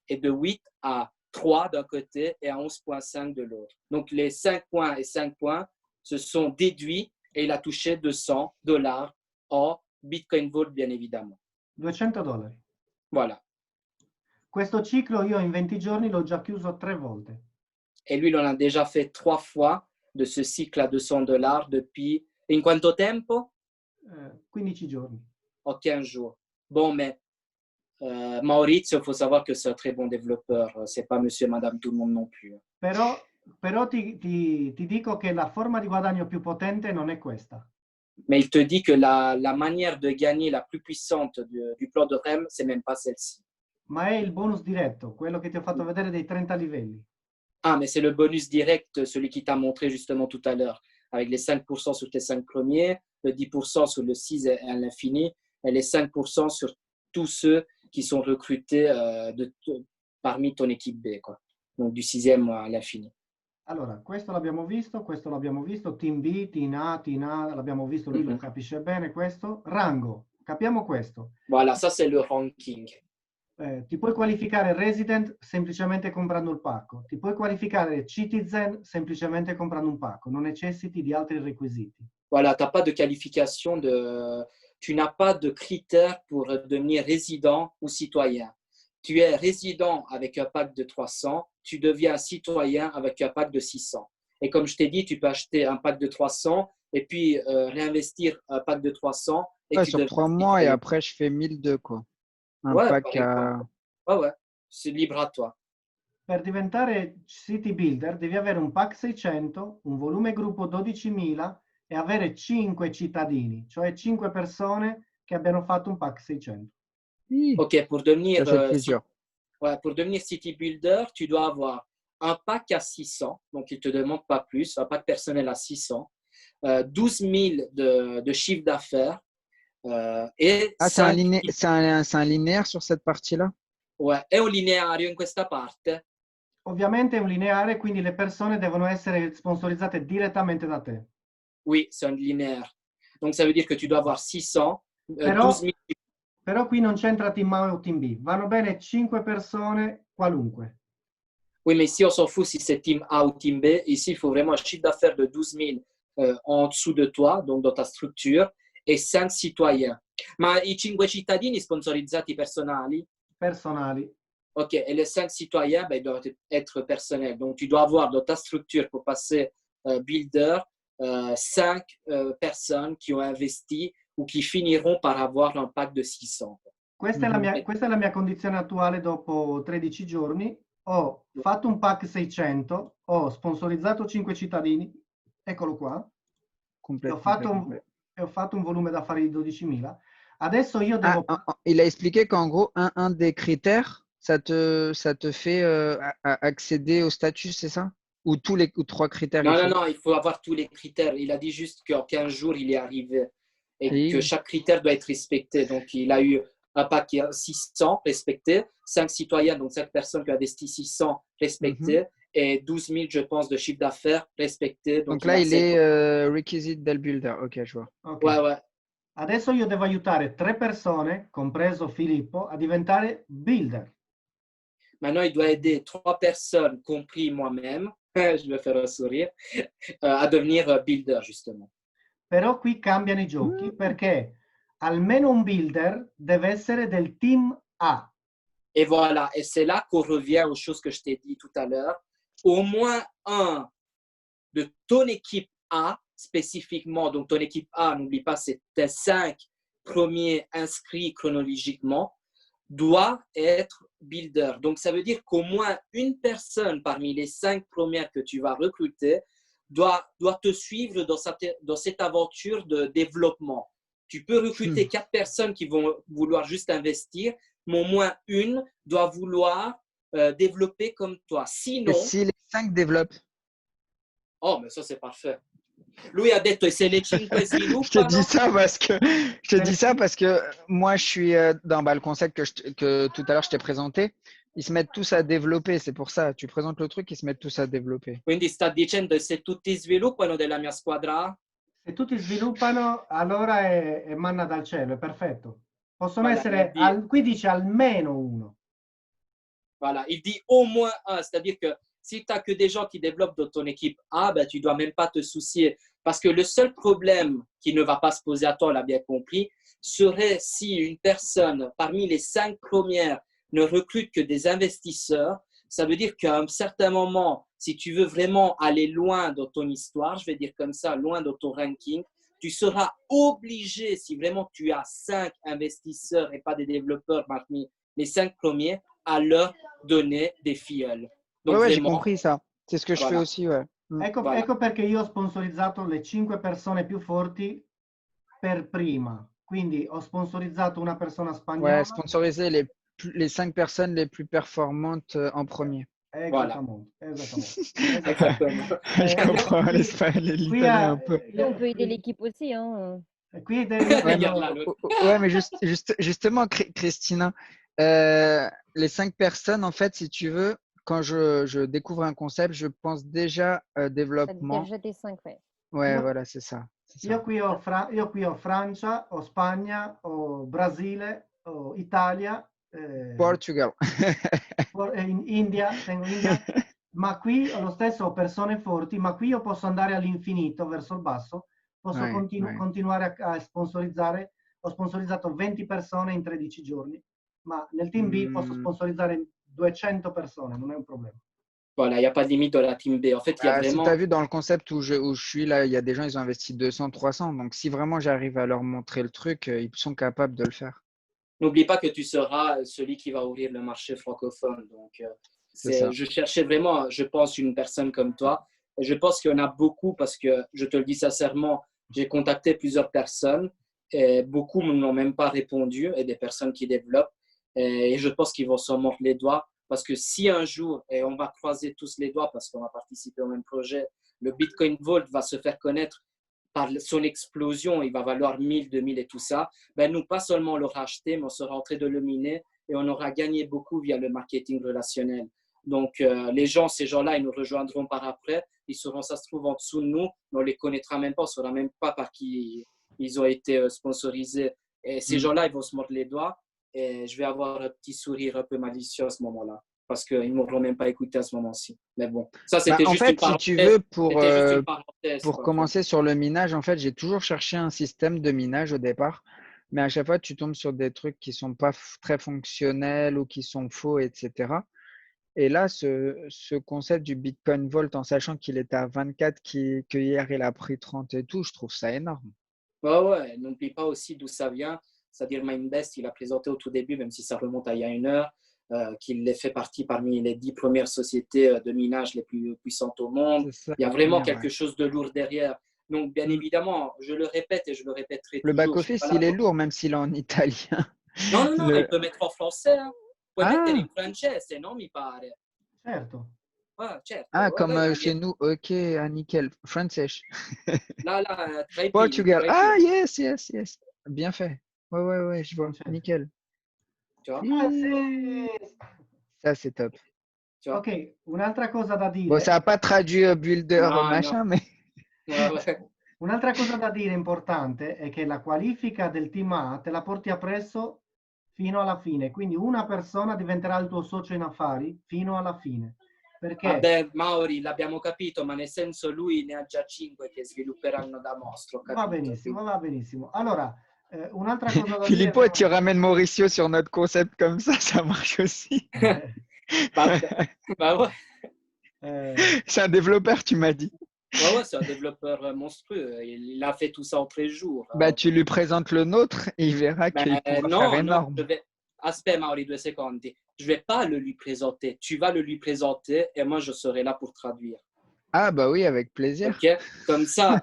et de 8 à 3 d'un côté et à 11,5 de l'autre. Donc, les 5 points et 5 points se sont déduits et il a touché $200 en Bitcoin Vault, bien évidemment. $200. Voilà. Questo ciclo io in 20 giorni l'ho già chiuso 3 volte. Et lui, il en a déjà fait 3 fois de ce cycle à $200 depuis. In quanto tempo? 15 giorni. En 15 jours. Bon, mais Maurizio, il faut savoir que c'est un très bon développeur. C'est pas monsieur et madame tout le monde non plus. Però Però ti dico che la forma di guadagno più potente non è questa. Mais il te dit que la manière de gagner la plus puissante du plan de REM, c'est même pas celle-ci. Ma è il bonus diretto, quello che ti ho fatto vedere dei 30 livelli. Ah, mais c'est le bonus direct, celui qui t'a montré justement tout à l'heure, avec les 5% sur tes 5 premiers, le 10% sur le 6 et à l'infini, et les 5% sur tous ceux qui sont recrutés parmi ton équipe B, quoi. Donc du 6e à l'infini. Allora, questo l'abbiamo visto, team B, team A, l'abbiamo visto, lui lo capisce bene questo. Rango, capiamo questo. Voilà, ça c'est le ranking. Ti puoi qualificare resident semplicemente comprando il pacco, ti puoi qualificare citizen semplicemente comprando un pacco, non necessiti di altri requisiti. Voilà, t'as pas de qualification tu n'as pas de critères pour devenir résident ou citoyen. Tu es résident avec un pack de 300, tu deviens citoyen avec un pack de 600. Et comme je t'ai dit, tu peux acheter un pack de 300 et puis réinvestir un pack de 300. Et Ouais, tu sur 3 mois et après, je fais 1002, quoi. Un ouais, pack à... ouais, c'est libre à toi. Per diventare city builder devi avere un pack 600, un volume gruppo 12.000 e avere 5 cittadini, cioè 5 persone che abbiano fatto un pack 600. Ok, pour devenir, Ça, c'est plus dur. ouais, pour devenir city builder, tu dois avoir un pack à 600, donc il ne te demande pas plus, un pack personnel à 600, 12 000 de chiffre d'affaires et Ah, 5, c'est un linéaire sur cette partie-là? ouais, è un lineario in questa parte. Ovviamente è un lineare, quindi le persone devono essere sponsorizzate direttamente da te. Oui, c'est un linéaire. Donc ça veut dire que tu dois avoir 600, Però, 12 000. però qui non c'entra team A o team B, vanno bene 5 persone qualunque. Oui, mais ici, on s'en fout si c'est team A ou team B. Ici, il faut vraiment un chiffre d'affaires de 12 000 en dessous de toi, donc dans ta structure, et 5 citoyens. Ma i 5 cittadini sponsorizzati personali? Personali. Ok, et les 5 citoyens, ben, ils doivent être personnels. Donc, tu dois avoir dans ta structure pour passer builder 5 personnes qui ont investi ou qui finiront par avoir un pack de 600. Questa è la mia condizione attuale dopo 13 giorni. Ho fatto un pack 600, ho sponsorizzato 5 cittadini, eccolo qua, e ho fatto un volume d'affari di 12.000. Adesso io devo... il a expliqué qu'en gros, un des critères, ça te fait accéder au statut, c'est ça? Ou tous les 3 critères? Non, il faut avoir tous les critères. Il a dit juste qu'en 15 jours, il est arrivé et que chaque critère doit être respecté. Donc, il a eu un paquet 600 respecté, 5 citoyens, donc 5 personnes qui ont investi 600 respectés et 12 000, je pense, de chiffre d'affaires respecté. Donc là, il est requisite del builder. Ok, je vois. Okay. Ouais. Adesso io devo aiutare 3 persone, compreso Filippo, a diventare builder. Maintenant, il doit aider 3 personnes, compris moi-même, je vais faire un sourire, à devenir builder, justement. Però qui cambiano i giochi perché almeno un builder deve essere del team A. Et voilà, et c'est là qu'on revient aux choses que je t'ai dit tout à l'heure. Au moins un de ton équipe A, spécifiquement, donc ton équipe A, n'oublie pas, c'est tes 5 premiers inscrits chronologiquement, doit être builder. Donc, ça veut dire qu'au moins une personne parmi les 5 premières que tu vas recruter doit te suivre dans cette aventure de développement. Tu peux recruter 4 personnes qui vont vouloir juste investir, mais au moins une doit vouloir développer comme toi. Sinon... Et si les 5 développent? Oh, mais ça, c'est parfait. Lui ha detto se le 5 sviluppano. Je te dis ça parce que moi, je suis dans le concept que tout à l'heure je t'ai présenté. Ils se mettent tous à développer, c'est pour ça. Tu présentes le truc, ils se mettent tous à développer. Quindi sta dicendo se tutti sviluppano della mia squadra A. Se tutti sviluppano, allora è manna dal cielo, è perfetto. Possono Voilà, essere, qui dice almeno uno. Voilà, il dit au moins un, c'est-à-dire que si tu n'as que des gens qui développent dans ton équipe A, ben, tu ne dois même pas te soucier. Parce que le seul problème qui ne va pas se poser à toi, on l'a bien compris, serait si une personne parmi les 5 premières ne recrute que des investisseurs. Ça veut dire qu'à un certain moment, si tu veux vraiment aller loin dans ton histoire, je vais dire comme ça, loin dans ton ranking, tu seras obligé, si vraiment tu as 5 investisseurs et pas des développeurs parmi les 5 premiers, à leur donner des filleuls. Donc ouais, vraiment, j'ai compris ça. C'est ce que je fais Voilà. aussi, ouais. Ecco, ecco perché io ho sponsorizzato le 5 persone più forti per prima. Quindi ho sponsorizzato una persona Ouais, spagnola. sponsoriser les 5 personnes les plus performantes en premier. Voilà. Esattamente. Exactement. Je comprends Qui, l'italien un peu. Et on peut aider l'équipe aussi. Hein. qui io Ouais, mais, Regarde là, ouais, mais justement, Christina, les 5 personnes, en fait, si tu veux, quand je découvre un concept, je pense déjà développement. Déjà des 5, ouais. Ouais, Io- voilà, c'est ça. Io qui ho Francia, ho Spagna, ho Brasile, ho Italia, Portugal. India, tengo India, ma qui lo stesso ho persone forti, ma qui io posso andare all'infinito verso il basso, posso Ouais, ouais. continuare a sponsorizzare. Ho sponsorizzato 20 persone in 13 giorni, ma nel team B posso sponsorizzare 200 persone, non è un problema. Voilà, il n'y a pas de limite dans la team B. En fait, il y a Si tu vraiment. as vu dans le concept où je suis là, il y a des gens, ils ont investi 200, 300. Donc, si vraiment j'arrive à leur montrer le truc, ils sont capables de le faire. N'oublie pas que tu seras celui qui va ouvrir le marché francophone. Donc, ça. je cherchais vraiment, je pense, une personne comme toi. Et je pense qu'il y en a beaucoup parce que, je te le dis sincèrement, j'ai contacté plusieurs personnes et beaucoup ne m'ont même pas répondu et des personnes qui développent. Et je pense qu'ils vont s'en mordre les doigts parce que si un jour, et on va croiser tous les doigts parce qu'on va participer au même projet, le Bitcoin Vault va se faire connaître par son explosion, il va valoir 1000, 2000 et tout ça, ben nous, pas seulement on l'aura acheté, mais on sera en train de le miner et on aura gagné beaucoup via le marketing relationnel. Donc, les gens, ces gens-là, ils nous rejoindront par après. Ils seront, ça se trouve, en dessous de nous, mais on ne les connaîtra même pas. On ne saura même pas par qui ils ont été sponsorisés. Et ces gens-là, ils vont se mordre les doigts et je vais avoir un petit sourire un peu malicieux à ce moment-là parce qu'ils ne m'auront même pas écouté à ce moment-ci. Mais bon, ça, c'était En juste fait, une si parenthèse. tu veux, C'était juste une parenthèse. pour quoi. commencer sur le minage, en fait, j'ai toujours cherché un système de minage au départ. Mais à chaque fois, tu tombes sur des trucs qui ne sont pas très fonctionnels ou qui sont faux, etc. Et là, ce concept du Bitcoin Vault, en sachant qu'il était à 24, que hier il a pris 30 et tout, je trouve ça énorme. Ouais, n'oublie pas aussi d'où ça vient. C'est-à-dire Mindbest, il a présenté au tout début, même si ça remonte à il y a une heure, qu'il fait partie parmi les 10 premières sociétés de minage les plus puissantes au monde. C'est ça, Il y a vraiment première, quelque chose de lourd derrière. Donc, bien évidemment, je le répète et je le répéterai Le toujours. back-office, il est lourd, même s'il est en italien. Non, Le- il peut mettre en français. Hein. Puoi mettere Ah, in francese, non, mi pare. Certo. Certo. ah, Ouais, comme chez nous, ok, ah, nickel. Français. Là, très bien. Portugal. Ah, yes, yes, yes. Bien fait. Ouais, je vois. Francese. Nickel. Tu vois, Ah, sì. Ça, c'est top. tu vois. Ok, un'altra cosa da Bon, dire. ça n'a pas traduit builder Non, machin, mais Ouais. Un'altra cosa da dire importante è che la qualifica del team A te la porti appresso fino alla fine, quindi una persona diventerà il tuo socio in affari fino alla fine. Perché? Vabbè, Mauri, l'abbiamo capito, ma nel senso lui ne ha già 5 che svilupperanno da mostro. Va benissimo, va benissimo. Allora, un'altra cosa da dire. Filippo, tu ramènes Mauricio sur notre concept comme ça marche aussi. Bah ouais. C'est un développeur, tu m'as dit. Ouais, c'est un développeur monstrueux. Il a fait tout ça en 13 jours. Bah, tu lui présentes le nôtre et il verra qu'il pourra faire énorme. Aspetta, Mauri, 2 secondi. Je vais pas le lui présenter. Tu vas le lui présenter et moi, je serai là pour traduire. Ah, bah oui, avec plaisir. Ok, comme ça,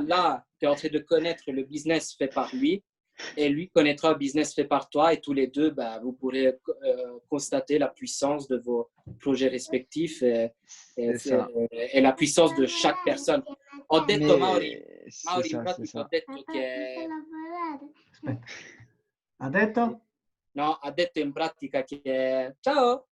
là, tu es en train de connaître le business fait par lui et lui connaîtra le business fait par toi et tous les deux, bah, vous pourrez constater la puissance de vos projets respectifs et la puissance de chaque personne. Ho detto, Mauri, in pratica ho detto che... Aspetta. Ha detto? No, ha detto in pratica che... Ciao!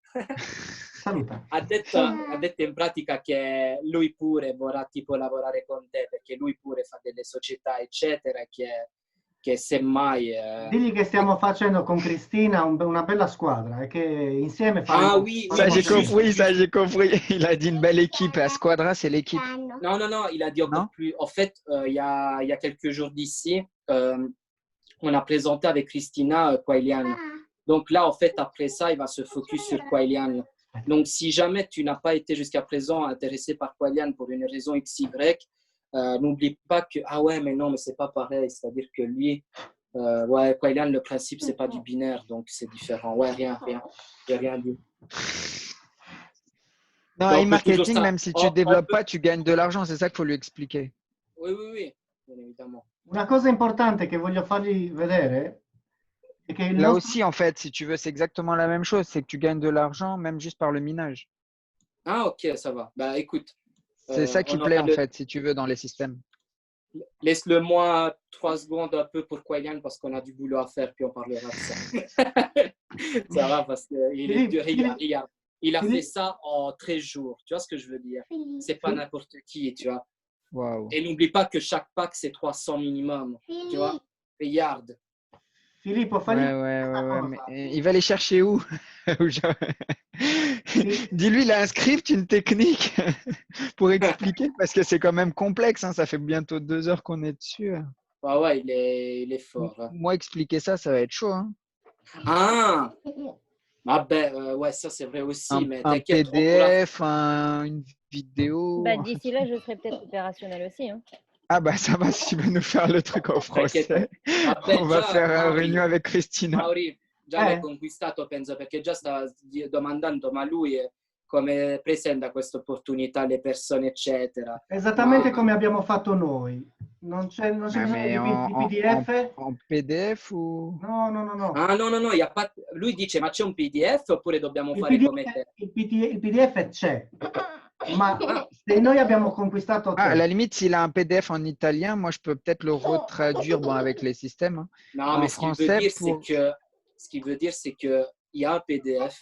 Saluta. Ha detto in pratica che lui pure vorrà tipo lavorare con te perché lui pure fa delle società eccetera che semmai Digli che stiamo facendo con Cristina una bella squadra e che insieme faremo. Ah oui, Ça, j'ai juste. compris. Il a dit une belle équipe. À Squadra, c'est l'équipe. Non, il a dit encore plus. En fait, il y a quelques jours d'ici, on a présenté avec Christina Quailian. Donc là, en fait, après ça, il va se focus sur Quailian. Donc, si jamais tu n'as pas été jusqu'à présent intéressé par Quailian pour une raison XY, n'oublie pas que, ah ouais, mais non, mais c'est pas pareil. C'est-à-dire que lui, Quailian, le principe, c'est pas du binaire, donc c'est différent. Ouais, rien. J'ai rien dit. Non, Donc, toujours e-marketing, ça. même si tu On développes peut- pas, tu gagnes de l'argent. C'est ça qu'il faut lui expliquer. Oui, oui, oui, bien évidemment. Una cosa importante che voglio fargli vedere è che il Là nostro... aussi, en fait, si tu veux, c'est exactement la même chose. C'est que tu gagnes de l'argent, même juste par le minage. Ah, ok, ça va. Bah, écoute, C'est ça qui on plaît, aura en fait, si tu veux, dans les systèmes. laisse-le-moi 3 secondes un peu pour Kwailan parce qu'on a du boulot à faire, puis on parlera de ça. Ça va, parce qu'il est dur. Regarde, il a fait ça en 13 jours. Tu vois ce que je veux dire? C'est pas n'importe qui, tu vois. Waouh. Et n'oublie pas que chaque pack, c'est 300 minimum. Tu vois? Regarde. Filippo, fagli Ouais. Mais il va les chercher où? Dis-lui, il a un script, une technique pour expliquer parce que c'est quand même complexe. Hein. Ça fait bientôt 2 heures qu'on est dessus. Ah ouais, il est fort. Hein. Moi, expliquer ça, ça va être chaud. Hein. Ah! Ah ben, ouais, ça c'est vrai aussi, mais Un t'inquiète. PDF, une vidéo. Bah, d'ici là, je serai peut-être opérationnelle aussi. Hein. Ah bah ça va, si tu veux nous faire le truc en français. On va faire une réunion avec Cristina. Mauri, già l'hai conquistato, penso, perché già stava domandando, ma lui come presenta questa opportunità alle persone, eccetera. Esattamente come abbiamo fatto noi. Non c'è bisogno di PDF? En PDF ou... No. Ah, no, lui dice, ma c'è un PDF oppure dobbiamo fare come te? Il PDF c'è, ma se noi abbiamo conquistato te... à la limite, s'il a un PDF en italien, moi, je peux peut-être le retraduire avec les systèmes. Hein, non, mais ce qu'il veut dire, c'est que il y a un PDF,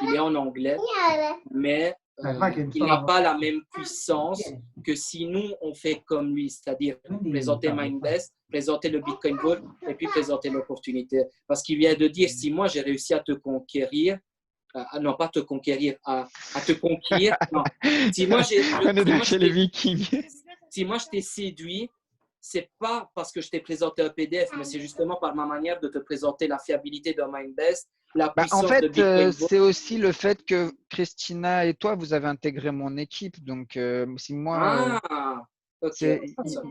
il est en anglais, mais il n'a pas la même puissance que si nous, on fait comme lui, c'est-à-dire présenter Mindbest, présenter le Bitcoin Vault et puis présenter l'opportunité. Parce qu'il vient de dire, si moi, j'ai réussi à te conquérir, non, pas te conquérir, à te conquérir, non. Si moi, les Vikings. Si moi, je t'ai séduit, c'est pas parce que je t'ai présenté un PDF, mais c'est justement par ma manière de te présenter la fiabilité de Mindbest, la puissance en fait, de Bitcoin Vault. c'est aussi le fait que Christina et toi, vous avez intégré mon équipe. Donc, si moi, okay.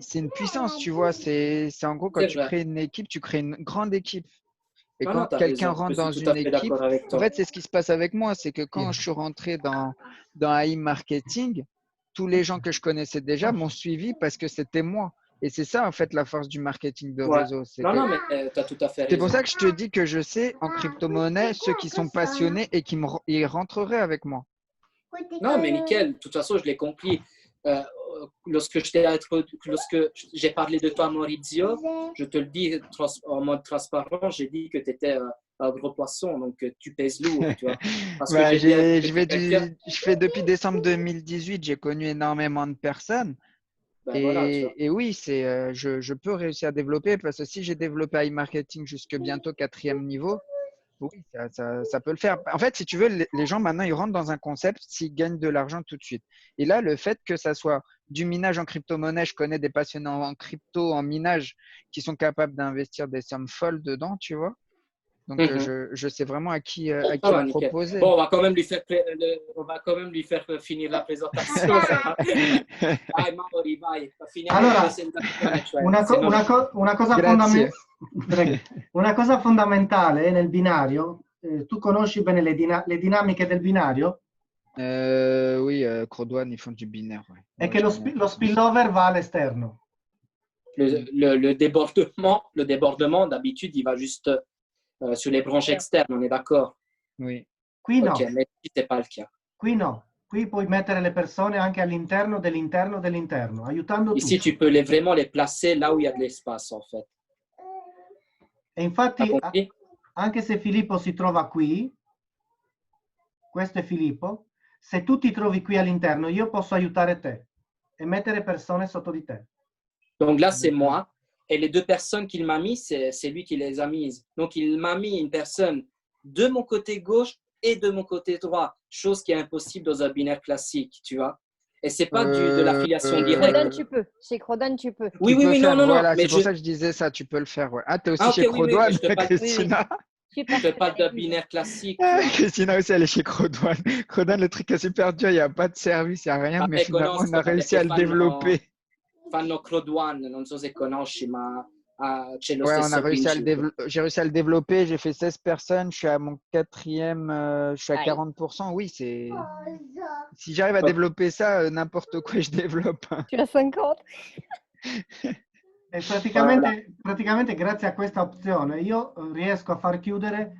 c'est une puissance, tu vois. C'est en gros, quand tu crées une équipe, tu crées une grande équipe. Et quand quelqu'un rentre dans une équipe, en fait, c'est ce qui se passe avec moi. C'est que quand je suis rentré dans AI Marketing, tous les gens que je connaissais déjà m'ont suivi parce que c'était moi. Et c'est ça, en fait, la force du marketing de réseau. Non, mais tu as tout à fait raison. C'est pour ça que je te dis que je sais en crypto-monnaie ceux qui sont passionnés et qui ils rentreraient avec moi. Non, mais nickel. De toute façon, je l'ai compris. Lorsque j'ai parlé de toi, Maurizio, je te le dis en mode transparent, j'ai dit que tu étais un gros poisson, donc tu pèses lourd. Tu vois, parce que je fais depuis décembre 2018, j'ai connu énormément de personnes. Et oui, je peux réussir à développer parce que si j'ai développé e-marketing jusque bientôt 4e niveau, oui, ça peut le faire. En fait, si tu veux, les gens maintenant, ils rentrent dans un concept s'ils gagnent de l'argent tout de suite. Et là, le fait que ça soit du minage en crypto-monnaie, je connais des passionnés en crypto, en minage, qui sont capables d'investir des sommes folles dedans, tu vois. Donc, je sais vraiment à qui le proposer. Bon, on va quand même lui faire finir la présentation. Vai, Mauri, vai. Allora, una cosa fondamentale nel binario, tu conosci bene le dinamiche del binario? Oui, Crodwan, ils font du binaire. Ouais. È che lo spillover va all'esterno. Le débordement, d'habitude, il va juste sur les branches externes, on est d'accord? Oui. Qui no. Ok, mais ici, c'est pas le cas. Qui no. Qui puoi mettere le persone anche all'interno dell'interno, aiutando ici, tutti. tu peux vraiment les placer là où il y a de l'espace, en fait. E infatti, anche se Filippo si trova qui, questo è Filippo, se tu ti trovi qui all'interno, io posso aiutare te e mettere persone sotto di te. Donc là, c'est moi. Et les 2 personnes qu'il m'a mis, c'est lui qui les a mises. Donc, il m'a mis une personne de mon côté gauche et de mon côté droit, chose qui est impossible dans un binaire classique, tu vois. Et c'est pas de l'affiliation directe. Crodon, tu peux. Chez Crodon, tu peux. Oui, non. Voilà, c'est pour ça que je disais ça, tu peux le faire. Ouais. Ah, t'es aussi chez Crodouane, Christina. Je te parle d'un binaire classique. Christina aussi, elle est chez Crodouane. Crodouane, le truc est super dur, il n'y a pas de service, il n'y a rien, mais finalement, on a réussi à le développer. Fanno Crodouane, non so se conosci, ma c'è lo Ouais, on a stesso réussi à le principio. j'ai réussi à le développer. J'ai fait 16 personnes. Je suis à mon quatrième. Je suis à Aïe. 40%. Oui, c'est. Si j'arrive à développer ça, n'importe quoi je développe. Tu as 50? E Voilà. praticamente grazie a questa opzione io riesco a far chiudere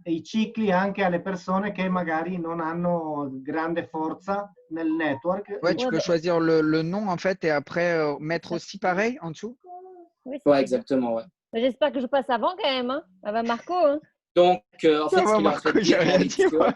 i cicli anche alle persone che magari non hanno grande forza nel network. Ouais, tu Ouais, peux bah, choisir le nom en fait et après mettre ça. aussi pareil en dessous. Oui, Ouais, c'est bien. exactement. Ouais. Mais j'espère que je passe avant quand même. Hein. Ça va, Marco. Hein. Donc, en Ça fait, ce va, qu'il est en train de Marco, j'ai dire, rien dit. Maurizio, Moi.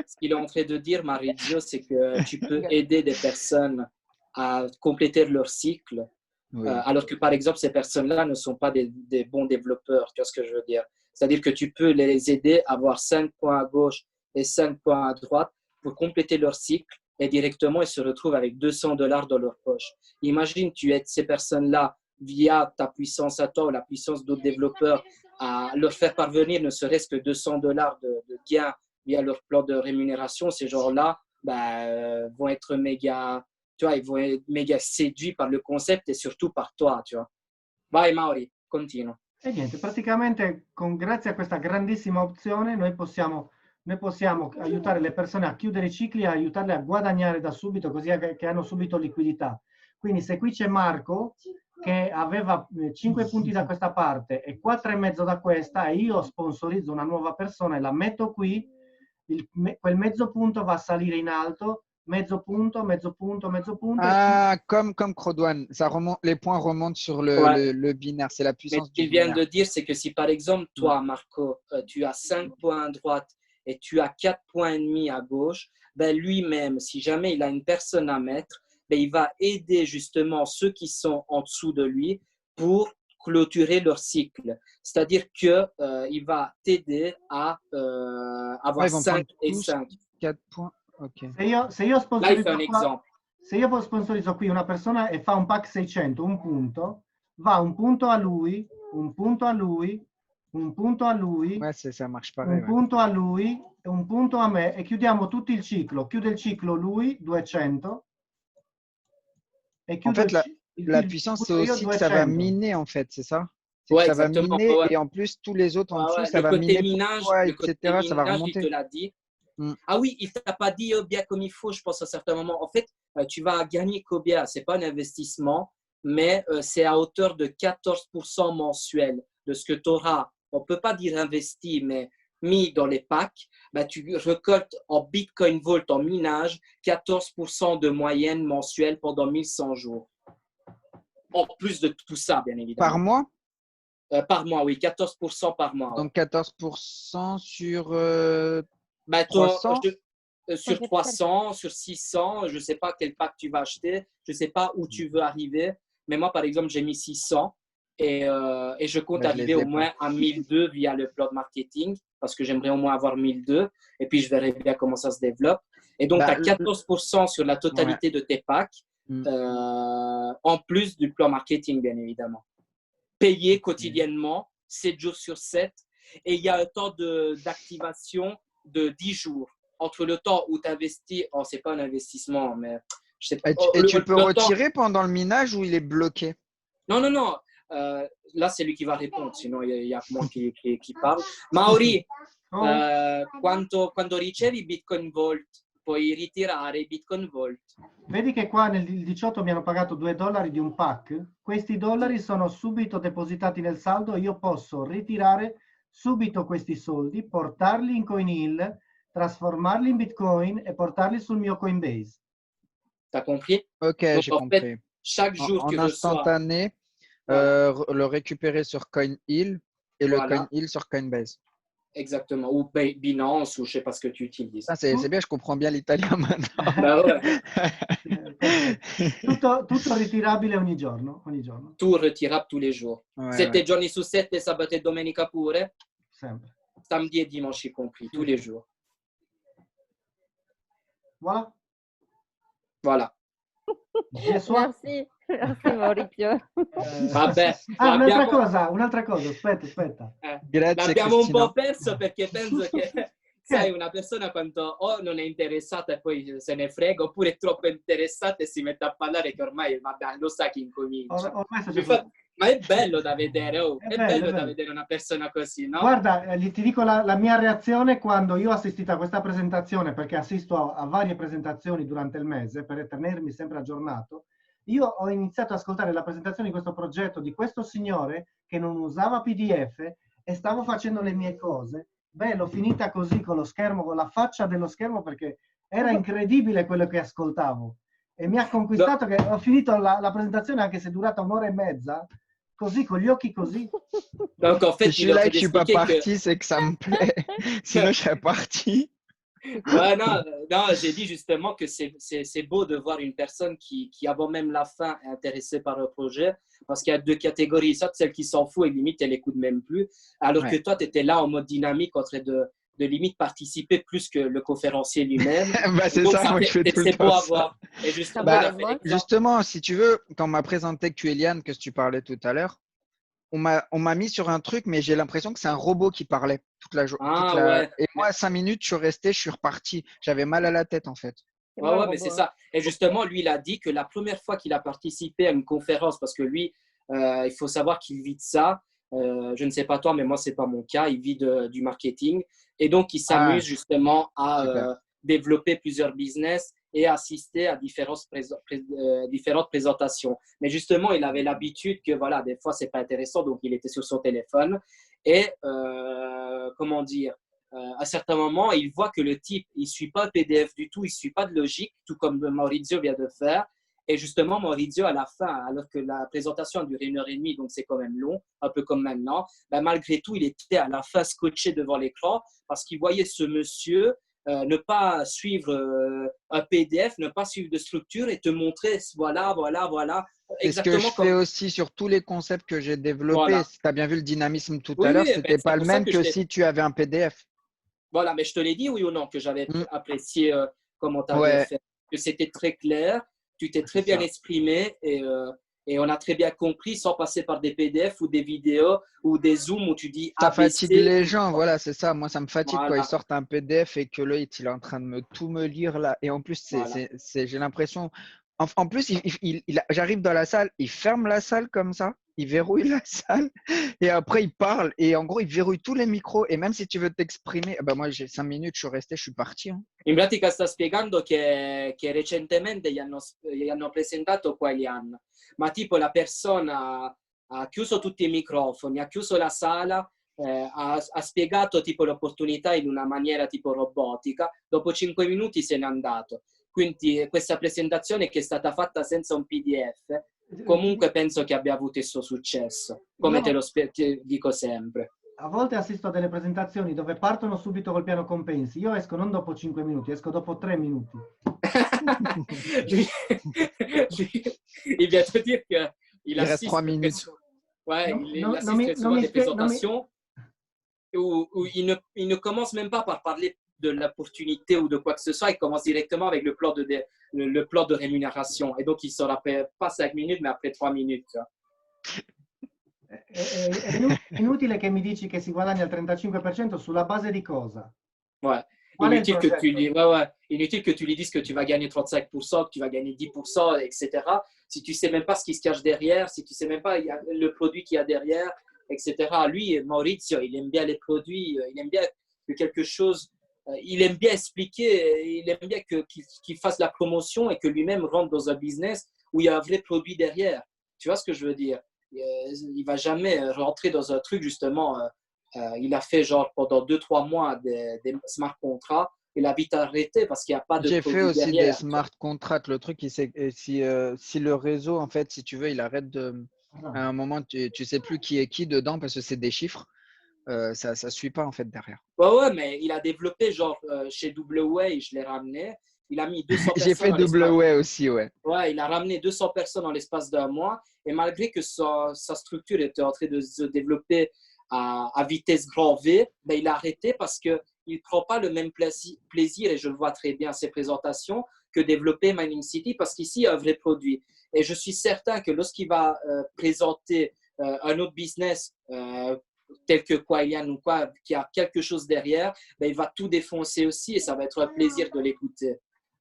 ce qu'il est en train de dire, Maurizio, c'est que tu peux aider des personnes à compléter leur cycle, Oui. alors que, par exemple, ces personnes-là ne sont pas des bons développeurs. Tu vois ce que je veux dire? C'est-à-dire que tu peux les aider à avoir 5 points à gauche et 5 points à droite pour compléter leur cycle et directement, ils se retrouvent avec $200 dans leur poche. Imagine, tu aides ces personnes-là via ta puissance à toi ou la puissance d'autres développeurs à leur faire parvenir ne serait-ce que $200 de gains via leur plan de rémunération. Ces gens-là vont être méga, tu vois, ils vont être méga séduits par le concept et surtout par toi, tu vois. Vai Mauri, continua. E niente, praticamente grazie a questa grandissima opzione noi possiamo aiutare le persone a chiudere i cicli e aiutarle a guadagnare da subito, così che hanno subito liquidità. Quindi se qui c'è Marco che aveva 5 punti da questa parte e 4,5 da questa e io sponsorizzo una nuova persona e la metto qui, quel mezzo punto va a salire in alto, mezzo punto, mezzo punto, mezzo punto. Ah, comme Crodouane, ça remonte, les points remontent sur Ouais. le binaire, c'est la Mais puissance ce du qu'il vient binaire. de dire, c'est que si par exemple, toi, Marco, tu as 5 points à droite et tu as 4 points et demi à gauche, ben lui-même, si jamais il a une personne à mettre, ben il va aider justement ceux qui sont en dessous de lui pour clôturer leur cycle. C'est-à-dire que il va t'aider à avoir Ouais, ils vont prendre 5 et tous 5. 4 points. Ok. Se io Là, il fait un sponsorizzo qua, exemple. se io sponsorizzo qui una persona e fa un pack 600, un punto, va un punto a lui, un punto a lui, un punto a lui, Ouais, ça marche un pareil. Ouais. punto a lui e un punto a me e chiudiamo tutto il ciclo. Chiude il ciclo lui, 200, e En chiudo fait, la puissance, c'est chiudo io aussi que ça va 200. miner, en fait, c'est ça? C'est que Ouais, ça va exactement. miner Ouais, et en plus, tous les autres en ouais, dessous, ouais. ça va miner pour toi, Le côté etc. Ça va minage, il te remonter. l'a dit. Mm. Ah oui, il ne t'a pas dit bien comme il faut, je pense, à certains moments. En fait, tu vas gagner combien? Ce n'est pas un investissement, mais c'est à hauteur de 14% mensuel de ce que tu auras. On ne peut pas dire investi, mais mis dans les packs. Tu récoltes en Bitcoin Vault, en minage, 14% de moyenne mensuelle pendant 1100 jours. En plus de tout ça, bien évidemment. Par mois? Par mois, oui, 14% par mois. Donc 14% sur 300 300? sur 300, sur 600, je ne sais pas quel pack tu vas acheter, je ne sais pas où tu veux arriver, mais moi, par exemple, j'ai mis 600 et je compte arriver au moins à 1002 via le plan de marketing parce que j'aimerais au moins avoir 1002 et puis je verrai bien comment ça se développe. Et donc, tu as 14% sur la totalité de tes packs en plus du plan marketing, bien évidemment. Payé quotidiennement, 7 jours sur 7 et il y a un temps d'activation de 10 jours. Entre le temps où tu investis, oh, c'est pas un investissement, mais je sais pas. Et tu peux retirer pendant le minage ou il est bloqué? Non. Là, c'est lui qui va répondre, sinon il y a que moi qui parle. Mauri, quando ricevi Bitcoin Vault, puoi ritirare i Bitcoin Vault. Vedi che qua nel 18 mi hanno pagato $2 di un pack. Questi dollari sono subito depositati nel saldo. Io posso ritirare subito questi soldi, portarli in CoinHill, trasformarli in Bitcoin e portarli sul mio Coinbase. T'as compris? Ok, j'ai compris. Fait, chaque jour en tu instantané, reçois, le récupérer sur CoinHill et le CoinHill sur Coinbase. Exactement, ou Binance, ou je ne sais pas ce que tu utilises. Ah, c'est bien, je comprends bien l'italien maintenant. Tutto ritirabile ogni giorno. Tout retirable tous les jours. Ouais, 7 giorni su 7, sabato e domenica pure. Sempre. Samedi et dimanche y compris, tous les jours. Voilà. Merci Maurizio. Vabbè, un'altra cosa, aspetta. l'abbiamo un po' perso perché penso che sai, una persona quando o non è interessata e poi se ne frega, oppure è troppo interessata e si mette a parlare che ormai, vabbè, lo sa chi incomincia. Ormai sto già Ma è bello da vedere, oh, È è bello, bello è da bello. vedere una persona così, no? Guarda, ti dico la mia reazione quando io ho assistito a questa presentazione, perché assisto a varie presentazioni durante il mese per tenermi sempre aggiornato. Io ho iniziato ad ascoltare la presentazione di questo progetto di questo signore che non usava PDF e stavo facendo le mie cose. Beh, l'ho finita così con lo schermo, con la faccia dello schermo, perché era incredibile quello che ascoltavo. E mi ha No. conquistato che ho finito la presentazione, anche se è durata un'ora e mezza, così, con gli occhi così. Donc, en Si fait, je il suis est en là train et que je suis pas d'expliquer que parti, c'est que ça me plaît. Sinon, je serais parti. ouais, non, non, j'ai dit justement que c'est beau de voir une personne qui, avant même la fin, est intéressée par le projet, parce qu'il y a deux catégories. Soit celle qui s'en fout et limite, elle écoute même plus, alors que Ouais. toi, tu étais là en mode dynamique, en train de limite participer plus que le conférencier lui-même. Bah, Et c'est donc, ça, moi je fais tout le c'est beau temps à ça. voir. Et Ça justement, vaut il Bah, a fait l'exemple. l'exemple. justement, si tu veux, quand on m'a présenté que tu es Eliane, que tu parlais tout à l'heure, on m'a mis sur un truc, mais j'ai l'impression que c'est un robot qui parlait Ah ouais, Et mais, moi, 5 minutes, je suis resté, je suis reparti. J'avais mal à la tête, en fait. C'est ouais, moi le ouais, mais c'est robot. Hein. ça. Et justement, lui, il a dit que la première fois qu'il a participé à une conférence, parce que lui, il faut savoir qu'il vit de ça. Je ne sais pas toi, mais moi, c'est pas mon cas. Il vit du marketing. Et donc, il Ah, s'amuse justement à super. développer plusieurs business et assister à différentes présentations. Mais justement, il avait l'habitude que, voilà, des fois, c'est pas intéressant. Donc, il était sur son téléphone. Et, comment dire, à certains moments, il voit que le type, il ne suit pas le PDF du tout, il ne suit pas de logique, tout comme Maurizio vient de faire. Et justement, Maurizio, à la fin, alors que la présentation a duré 1 heure et demie, donc c'est quand même long, un peu comme maintenant, ben malgré tout, il était à la fin scotché devant l'écran parce qu'il voyait ce monsieur ne pas suivre un PDF, ne pas suivre de structure et te montrer, voilà, voilà, voilà, C'est ce que je exactement fais comme… aussi sur tous les concepts que j'ai développés. Voilà. Si tu as bien vu le dynamisme tout à Oui, l'heure, oui, ben, c'était c'est pas le pour ça même que je que t'ai… si tu avais un PDF. Voilà, mais je te l'ai dit, oui ou non, que j'avais Mm. apprécié comment tu avais Ouais, fait, que c'était très clair, tu t'es c'est très bien ça. exprimé et on a très bien compris sans passer par des PDF ou des vidéos ou des Zooms où tu dis Ça fatigue ABC. les gens, voilà, c'est ça. Moi, ça me fatigue quand ils Voilà, sortent un PDF et que l'autre, il est en train de tout me lire là. Et en plus, voilà. j'ai l'impression. En plus, j'arrive dans la salle, il ferme la salle comme ça, il verrouille la salle et après, il parle. Et en gros, il verrouille tous les micros. Et même si tu veux t'exprimer, bah moi, j'ai 5 minutes, je suis resté, je suis parti. Hein. In pratica sta spiegando che recentemente gli hanno presentato Quailian, ma tipo la persona ha chiuso tutti i microfoni, ha chiuso la sala, ha spiegato tipo l'opportunità in una maniera tipo robotica, dopo 5 minuti se n'è andato. Quindi questa presentazione che è stata fatta senza un PDF, comunque penso che abbia avuto il suo successo, come Io te dico sempre. a volte assisto a delle presentazioni dove partono subito col piano compensi. Io esco non dopo 5 minuti, esco dopo 3 minuti. lui, il vient te dire qu'il Il reste 3 minutes. ouais, Non, il non, assiste très non souvent à mi des spie- non mi- présentations où il ne commence même pas par parler de l'opportunité ou de quoi que ce soit, il commence directement avec le plan de rémunération. Et donc, il sort après pas 5 minutes, mais après 3 minutes. È inutile che mi dici che si guadagna il 35% sulla base di cosa? Ouais. Qual è il Inutile que, tu progetto? lui, ouais, ouais. Inutile que tu lui dises que tu vas gagner 35%, que tu vas gagner 10%, etc. Si tu ne sais même pas ce qui se cache derrière, si tu ne sais même pas le produit qu'il y a derrière, etc. Lui, Maurizio, il aime bien les produits, il aime bien que quelque chose, il aime bien expliquer, il aime bien qu'il fasse la promotion et que lui-même rentre dans un business où il y a un vrai produit derrière. Tu vois ce que je veux dire? Il ne va jamais rentrer dans un truc justement… il a fait genre pendant 2-3 mois des smart contracts. Il a vite arrêté parce qu'il n'y a pas de J'ai fait produit aussi des derrière. smart contracts. Le truc, si le réseau, en fait, si tu veux, il arrête à un moment, tu sais plus qui est qui dedans parce que c'est des chiffres. Ça ne suit pas en fait derrière. Ouais, ouais, mais il a développé genre chez Double je l'ai ramené. Il a mis 200 J'ai personnes fait dans double l'espace. way aussi, ouais. Ouais, il a ramené 200 personnes dans l'espace d'un mois. Et malgré que sa structure était en train de se développer à vitesse grand V, ben, il a arrêté parce qu'il ne prend pas le même plaisir, et je le vois très bien à ses présentations, que développer Mining City, parce qu'ici, il y a un vrai produit. Et je suis certain que lorsqu'il va présenter un autre business tel que Quailian ou quoi, qui a quelque chose derrière, ben, il va tout défoncer aussi et ça va être un plaisir de l'écouter.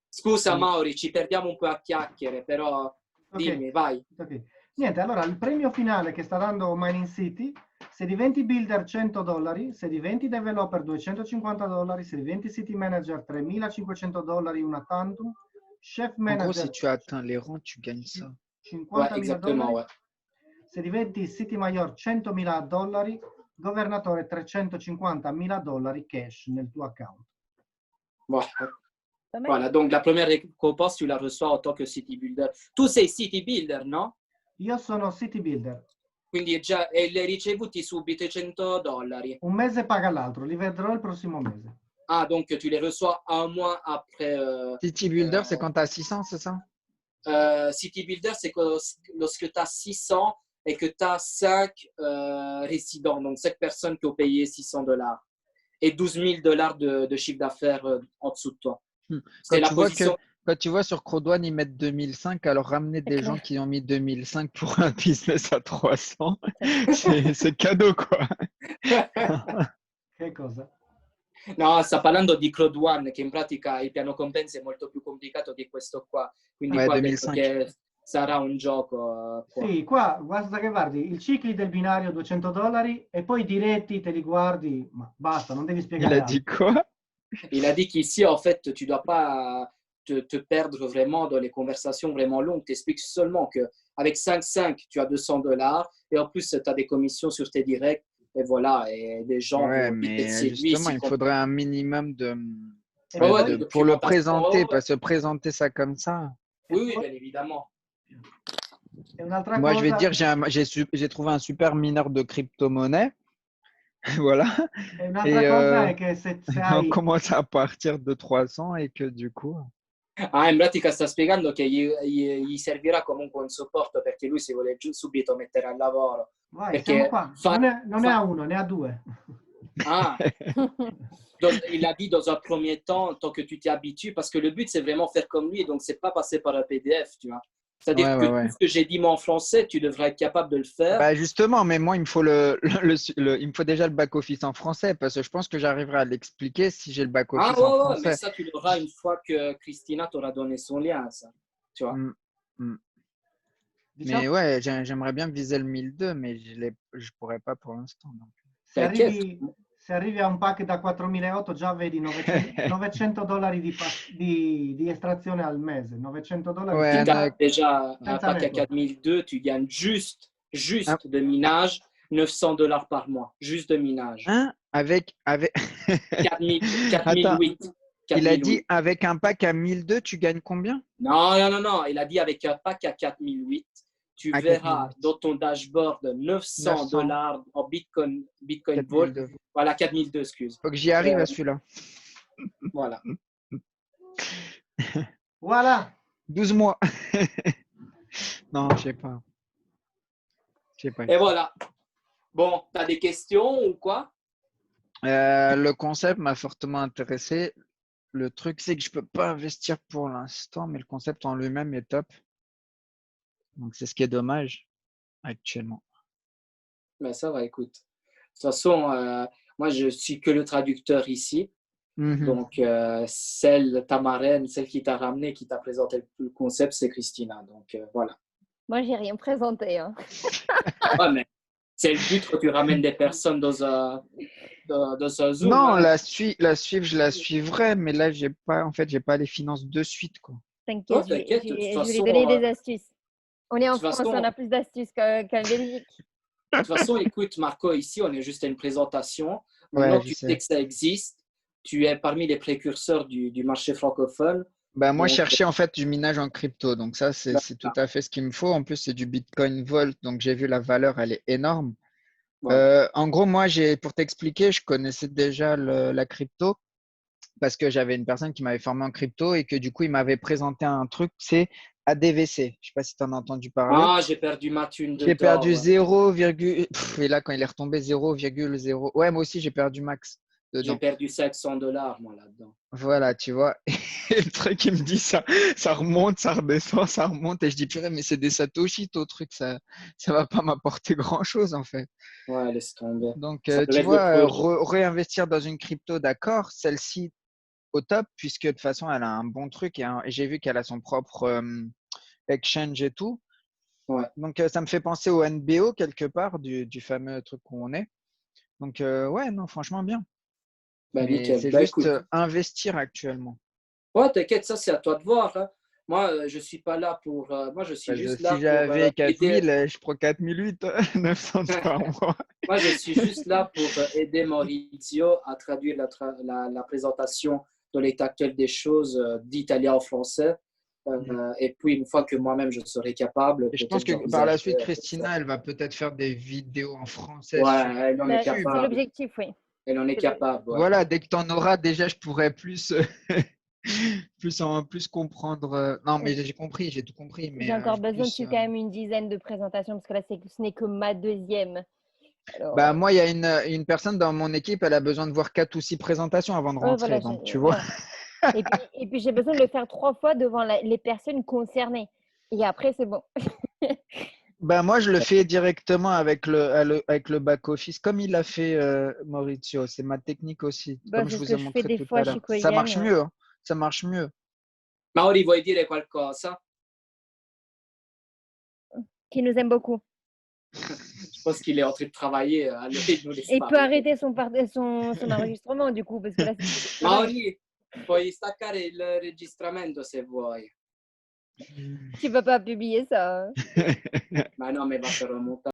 Scusa Mauri, ci perdiamo un po' a chiacchiere, però dimmi, vai. Ok. Niente, allora il premio finale che sta dando Mining City, se diventi builder $100, se diventi developer $250, se diventi city manager $3.500, una tantum, chef En gros, manager si tu atteins les rangs, tu gagnes ça. Ouais, $50.000, exactement, ouais. se diventi city mayor $100.000, governatore $350.000 cash nel tuo account. Voilà. Pas mal. Voilà, donc la première récompense, tu la reçois en tant que city builder. Tu sei city builder, no? Io sono city builder. Quindi già e li hai ricevuti subito i $100. Un mese paga l'altro, li vedrò il prossimo mese. Ah, donc tu les reçois un mois après. City Builder, c'est quand tu as 600, c'est ça? City Builder, c'est lorsque tu as 600 et que tu as 5 résidents, donc 5 personnes qui ont payé $600 et $12,000 de chiffre d'affaires en dessous de toi. C'est la position. Quand tu vois sur Crodouane, ils mettent 2005, alors ramener des gens qui ont mis 2005 pour un business à 300, c'est cadeau, quoi. Che cosa? No, sta parlando di Crowd One, che in pratica il piano compensi è molto più complicato di questo qua. Quindi Ouais, qua 2005. penso che sarà un gioco. Qua. Sì, qua guarda che guardi, il cicli del binario $200 e poi diretti te li guardi, ma basta, non devi Il spiegare a altro. dit quoi? Il a dit qu'ici, en fait, tu ne dois pas te perdre vraiment dans les conversations vraiment longues. Tu expliques seulement qu'avec 5,5, tu as $200 et en plus, tu as des commissions sur tes directs. Et voilà, et des gens Ouais, vont vite mais être séduits. justement, il faudrait un minimum de, E ouais, poi- de- pour le documentation, présenter, ouais. parce que présenter ça comme ça. Oui, oui, bien évidemment. E un'altra Moi, je vais cosa, te dire, j'ai trouvé un super mineur de crypto-monnaie. Voilà. e un'altra cosa è che se on hai... commence à partir de 300 et que du coup. Ah, in pratica sta spiegando che gli servirà comunque un supporto perché lui si vuole subito mettere al lavoro. Vai, Perché siamo qua. Non ne ha uno, ne ha due. Ah, il a dit dans un premier temps, tant que tu t'y habitues, parce que le but c'est vraiment faire comme lui, donc c'est pas passer par un PDF, tu vois. C'est-à-dire que tout ce que j'ai dit moi en français, tu devrais être capable de le faire. Bah justement, mais moi, il me faut il me faut déjà le back-office en français parce que je pense que j'arriverai à l'expliquer si j'ai le back-office en Ouais, français. mais ça, tu l'auras une fois que Christina t'aura donné son lien, ça. Tu vois. Mais ouais, j'aimerais bien viser le 1002, mais je pourrais pas pour l'instant. Se arrivi a un pack da 4.008 già vedi $900 di estrazione al mese. $900. Ouais, si tu as déjà un Senza pack à network. 4002, tu gagnes juste de minage $900 par mois. Juste de minage. Hein? Avec... 4008. Attends, 4008. il a dit avec un pack à 1002, tu gagnes combien? Non. Il a dit avec un pack à 4008, tu À verras 4008. dans ton dashboard $900 en Bitcoin Vault. 4002. Voilà, 4002, excuse. Faut que j'y arrive à celui-là. Voilà. Voilà. 12 mois. Non, je sais pas. Et voilà. Bon, tu as des questions ou quoi? Le concept m'a fortement intéressé. Le truc, c'est que je peux pas investir pour l'instant, mais le concept en lui-même est top. Donc, c'est ce qui est dommage actuellement. Mais ça va, écoute. De toute façon, moi, je suis que le traducteur ici. Donc, ta marraine, celle qui t'a ramené, qui t'a présenté le concept, c'est Christina. Donc, voilà. Moi, j'ai rien présenté. Hein. Ouais, mais c'est le but quand tu ramènes des personnes dans un Zoom. Non, hein. la suivre, je la suivrai, mais là, j'ai pas les finances de suite, quoi. T'inquiète, de toute je vais façon, lui donner des astuces. On est en de toute France, façon- on a plus d'astuces qu'en Belgique. De toute façon, écoute, Marco, ici, on est juste à une présentation. Ouais, Maintenant, je tu sais. sais que ça existe. Tu es parmi les précurseurs du marché francophone. Bah, moi, je Donc, cherchais en fait du minage en crypto. Donc, ça, c'est tout à fait ce qu'il me faut. En plus, c'est du Bitcoin Vault. Donc, j'ai vu la valeur, elle est énorme. Ouais. En gros, moi, pour t'expliquer, je connaissais déjà la crypto parce que j'avais une personne qui m'avait formé en crypto et que du coup, il m'avait présenté un truc, c'est ADVC. Je ne sais pas si tu en as entendu parler. Ah, j'ai perdu ma thune dedans. J'ai perdu ouais. 0, et là, quand il est retombé 0,0. Ouais, moi aussi, j'ai perdu max. J'ai dedans. perdu 500 $, moi, là-dedans. Voilà, tu vois. Et le truc, il me dit ça, ça remonte, ça redescend, ça remonte. Et je dis, purée, mais c'est des satoshis, ton truc, ça va pas m'apporter grand-chose, en fait. Ouais, laisse tomber. Donc, Ça devait tu être le vois, projet. réinvestir dans une crypto, d'accord, celle-ci au top, puisque de toute façon, elle a un bon truc. Et j'ai vu qu'elle a son propre exchange et tout. Ouais. Donc, ça me fait penser au NBO, quelque part, du fameux truc où on est. Donc, ouais, non, franchement, bien. Ben, Mais nickel. c'est Ben, juste écoute. investir actuellement. Ouais, t'inquiète, ça, c'est à toi de voir, hein. Moi, je suis pas là pour. Moi, je suis Bah, juste si là pour j'avais aider. 4000, je prends 4008, 900 par mois. Moi, je suis juste là pour aider Maurizio à traduire la présentation de l'état actuel des choses d'italien en français. Et puis, une fois que moi-même je serai capable, Et je pense peut-être que par la suite, j'envisagerai de faire. Christina, elle va peut-être faire des vidéos en français Ouais, sur elle en est Bah, c'est YouTube. capable. l'objectif, oui. Elle en est C'est capable, ouais. Voilà, dès que tu en auras, déjà, je pourrais plus, plus comprendre. Non, mais j'ai compris, j'ai tout compris. Mais J'ai encore besoin plus, dessus quand même une dizaine de présentations parce que là, ce n'est que ma deuxième. Alors, bah, moi, il y a une personne dans mon équipe, elle a besoin de voir 4 ou 6 présentations avant de ouais, rentrer. voilà, Donc, tu vois. voilà. Et puis j'ai besoin de le faire 3 fois devant les personnes concernées. Et après, c'est bon. Ben, moi, je le fais directement avec le back-office, comme il a fait Maurizio. C'est ma technique aussi, Bah, comme je c'est ce vous que ai je fais montré des tout fois à chez l'heure. Ça marche Koyan. mieux, hein. Ça marche mieux. Mauri, vuoi dire qualcosa? Qui nous aime beaucoup. Je pense qu'il est en train de travailler, alors il nous laisse Et il peut parler. arrêter son enregistrement du coup, parce que là, c'est du travail. Mauri, puoi staccare il registramento se vuoi. Tu ne peux pas publier ça. Ma no, mais va a faire un montage.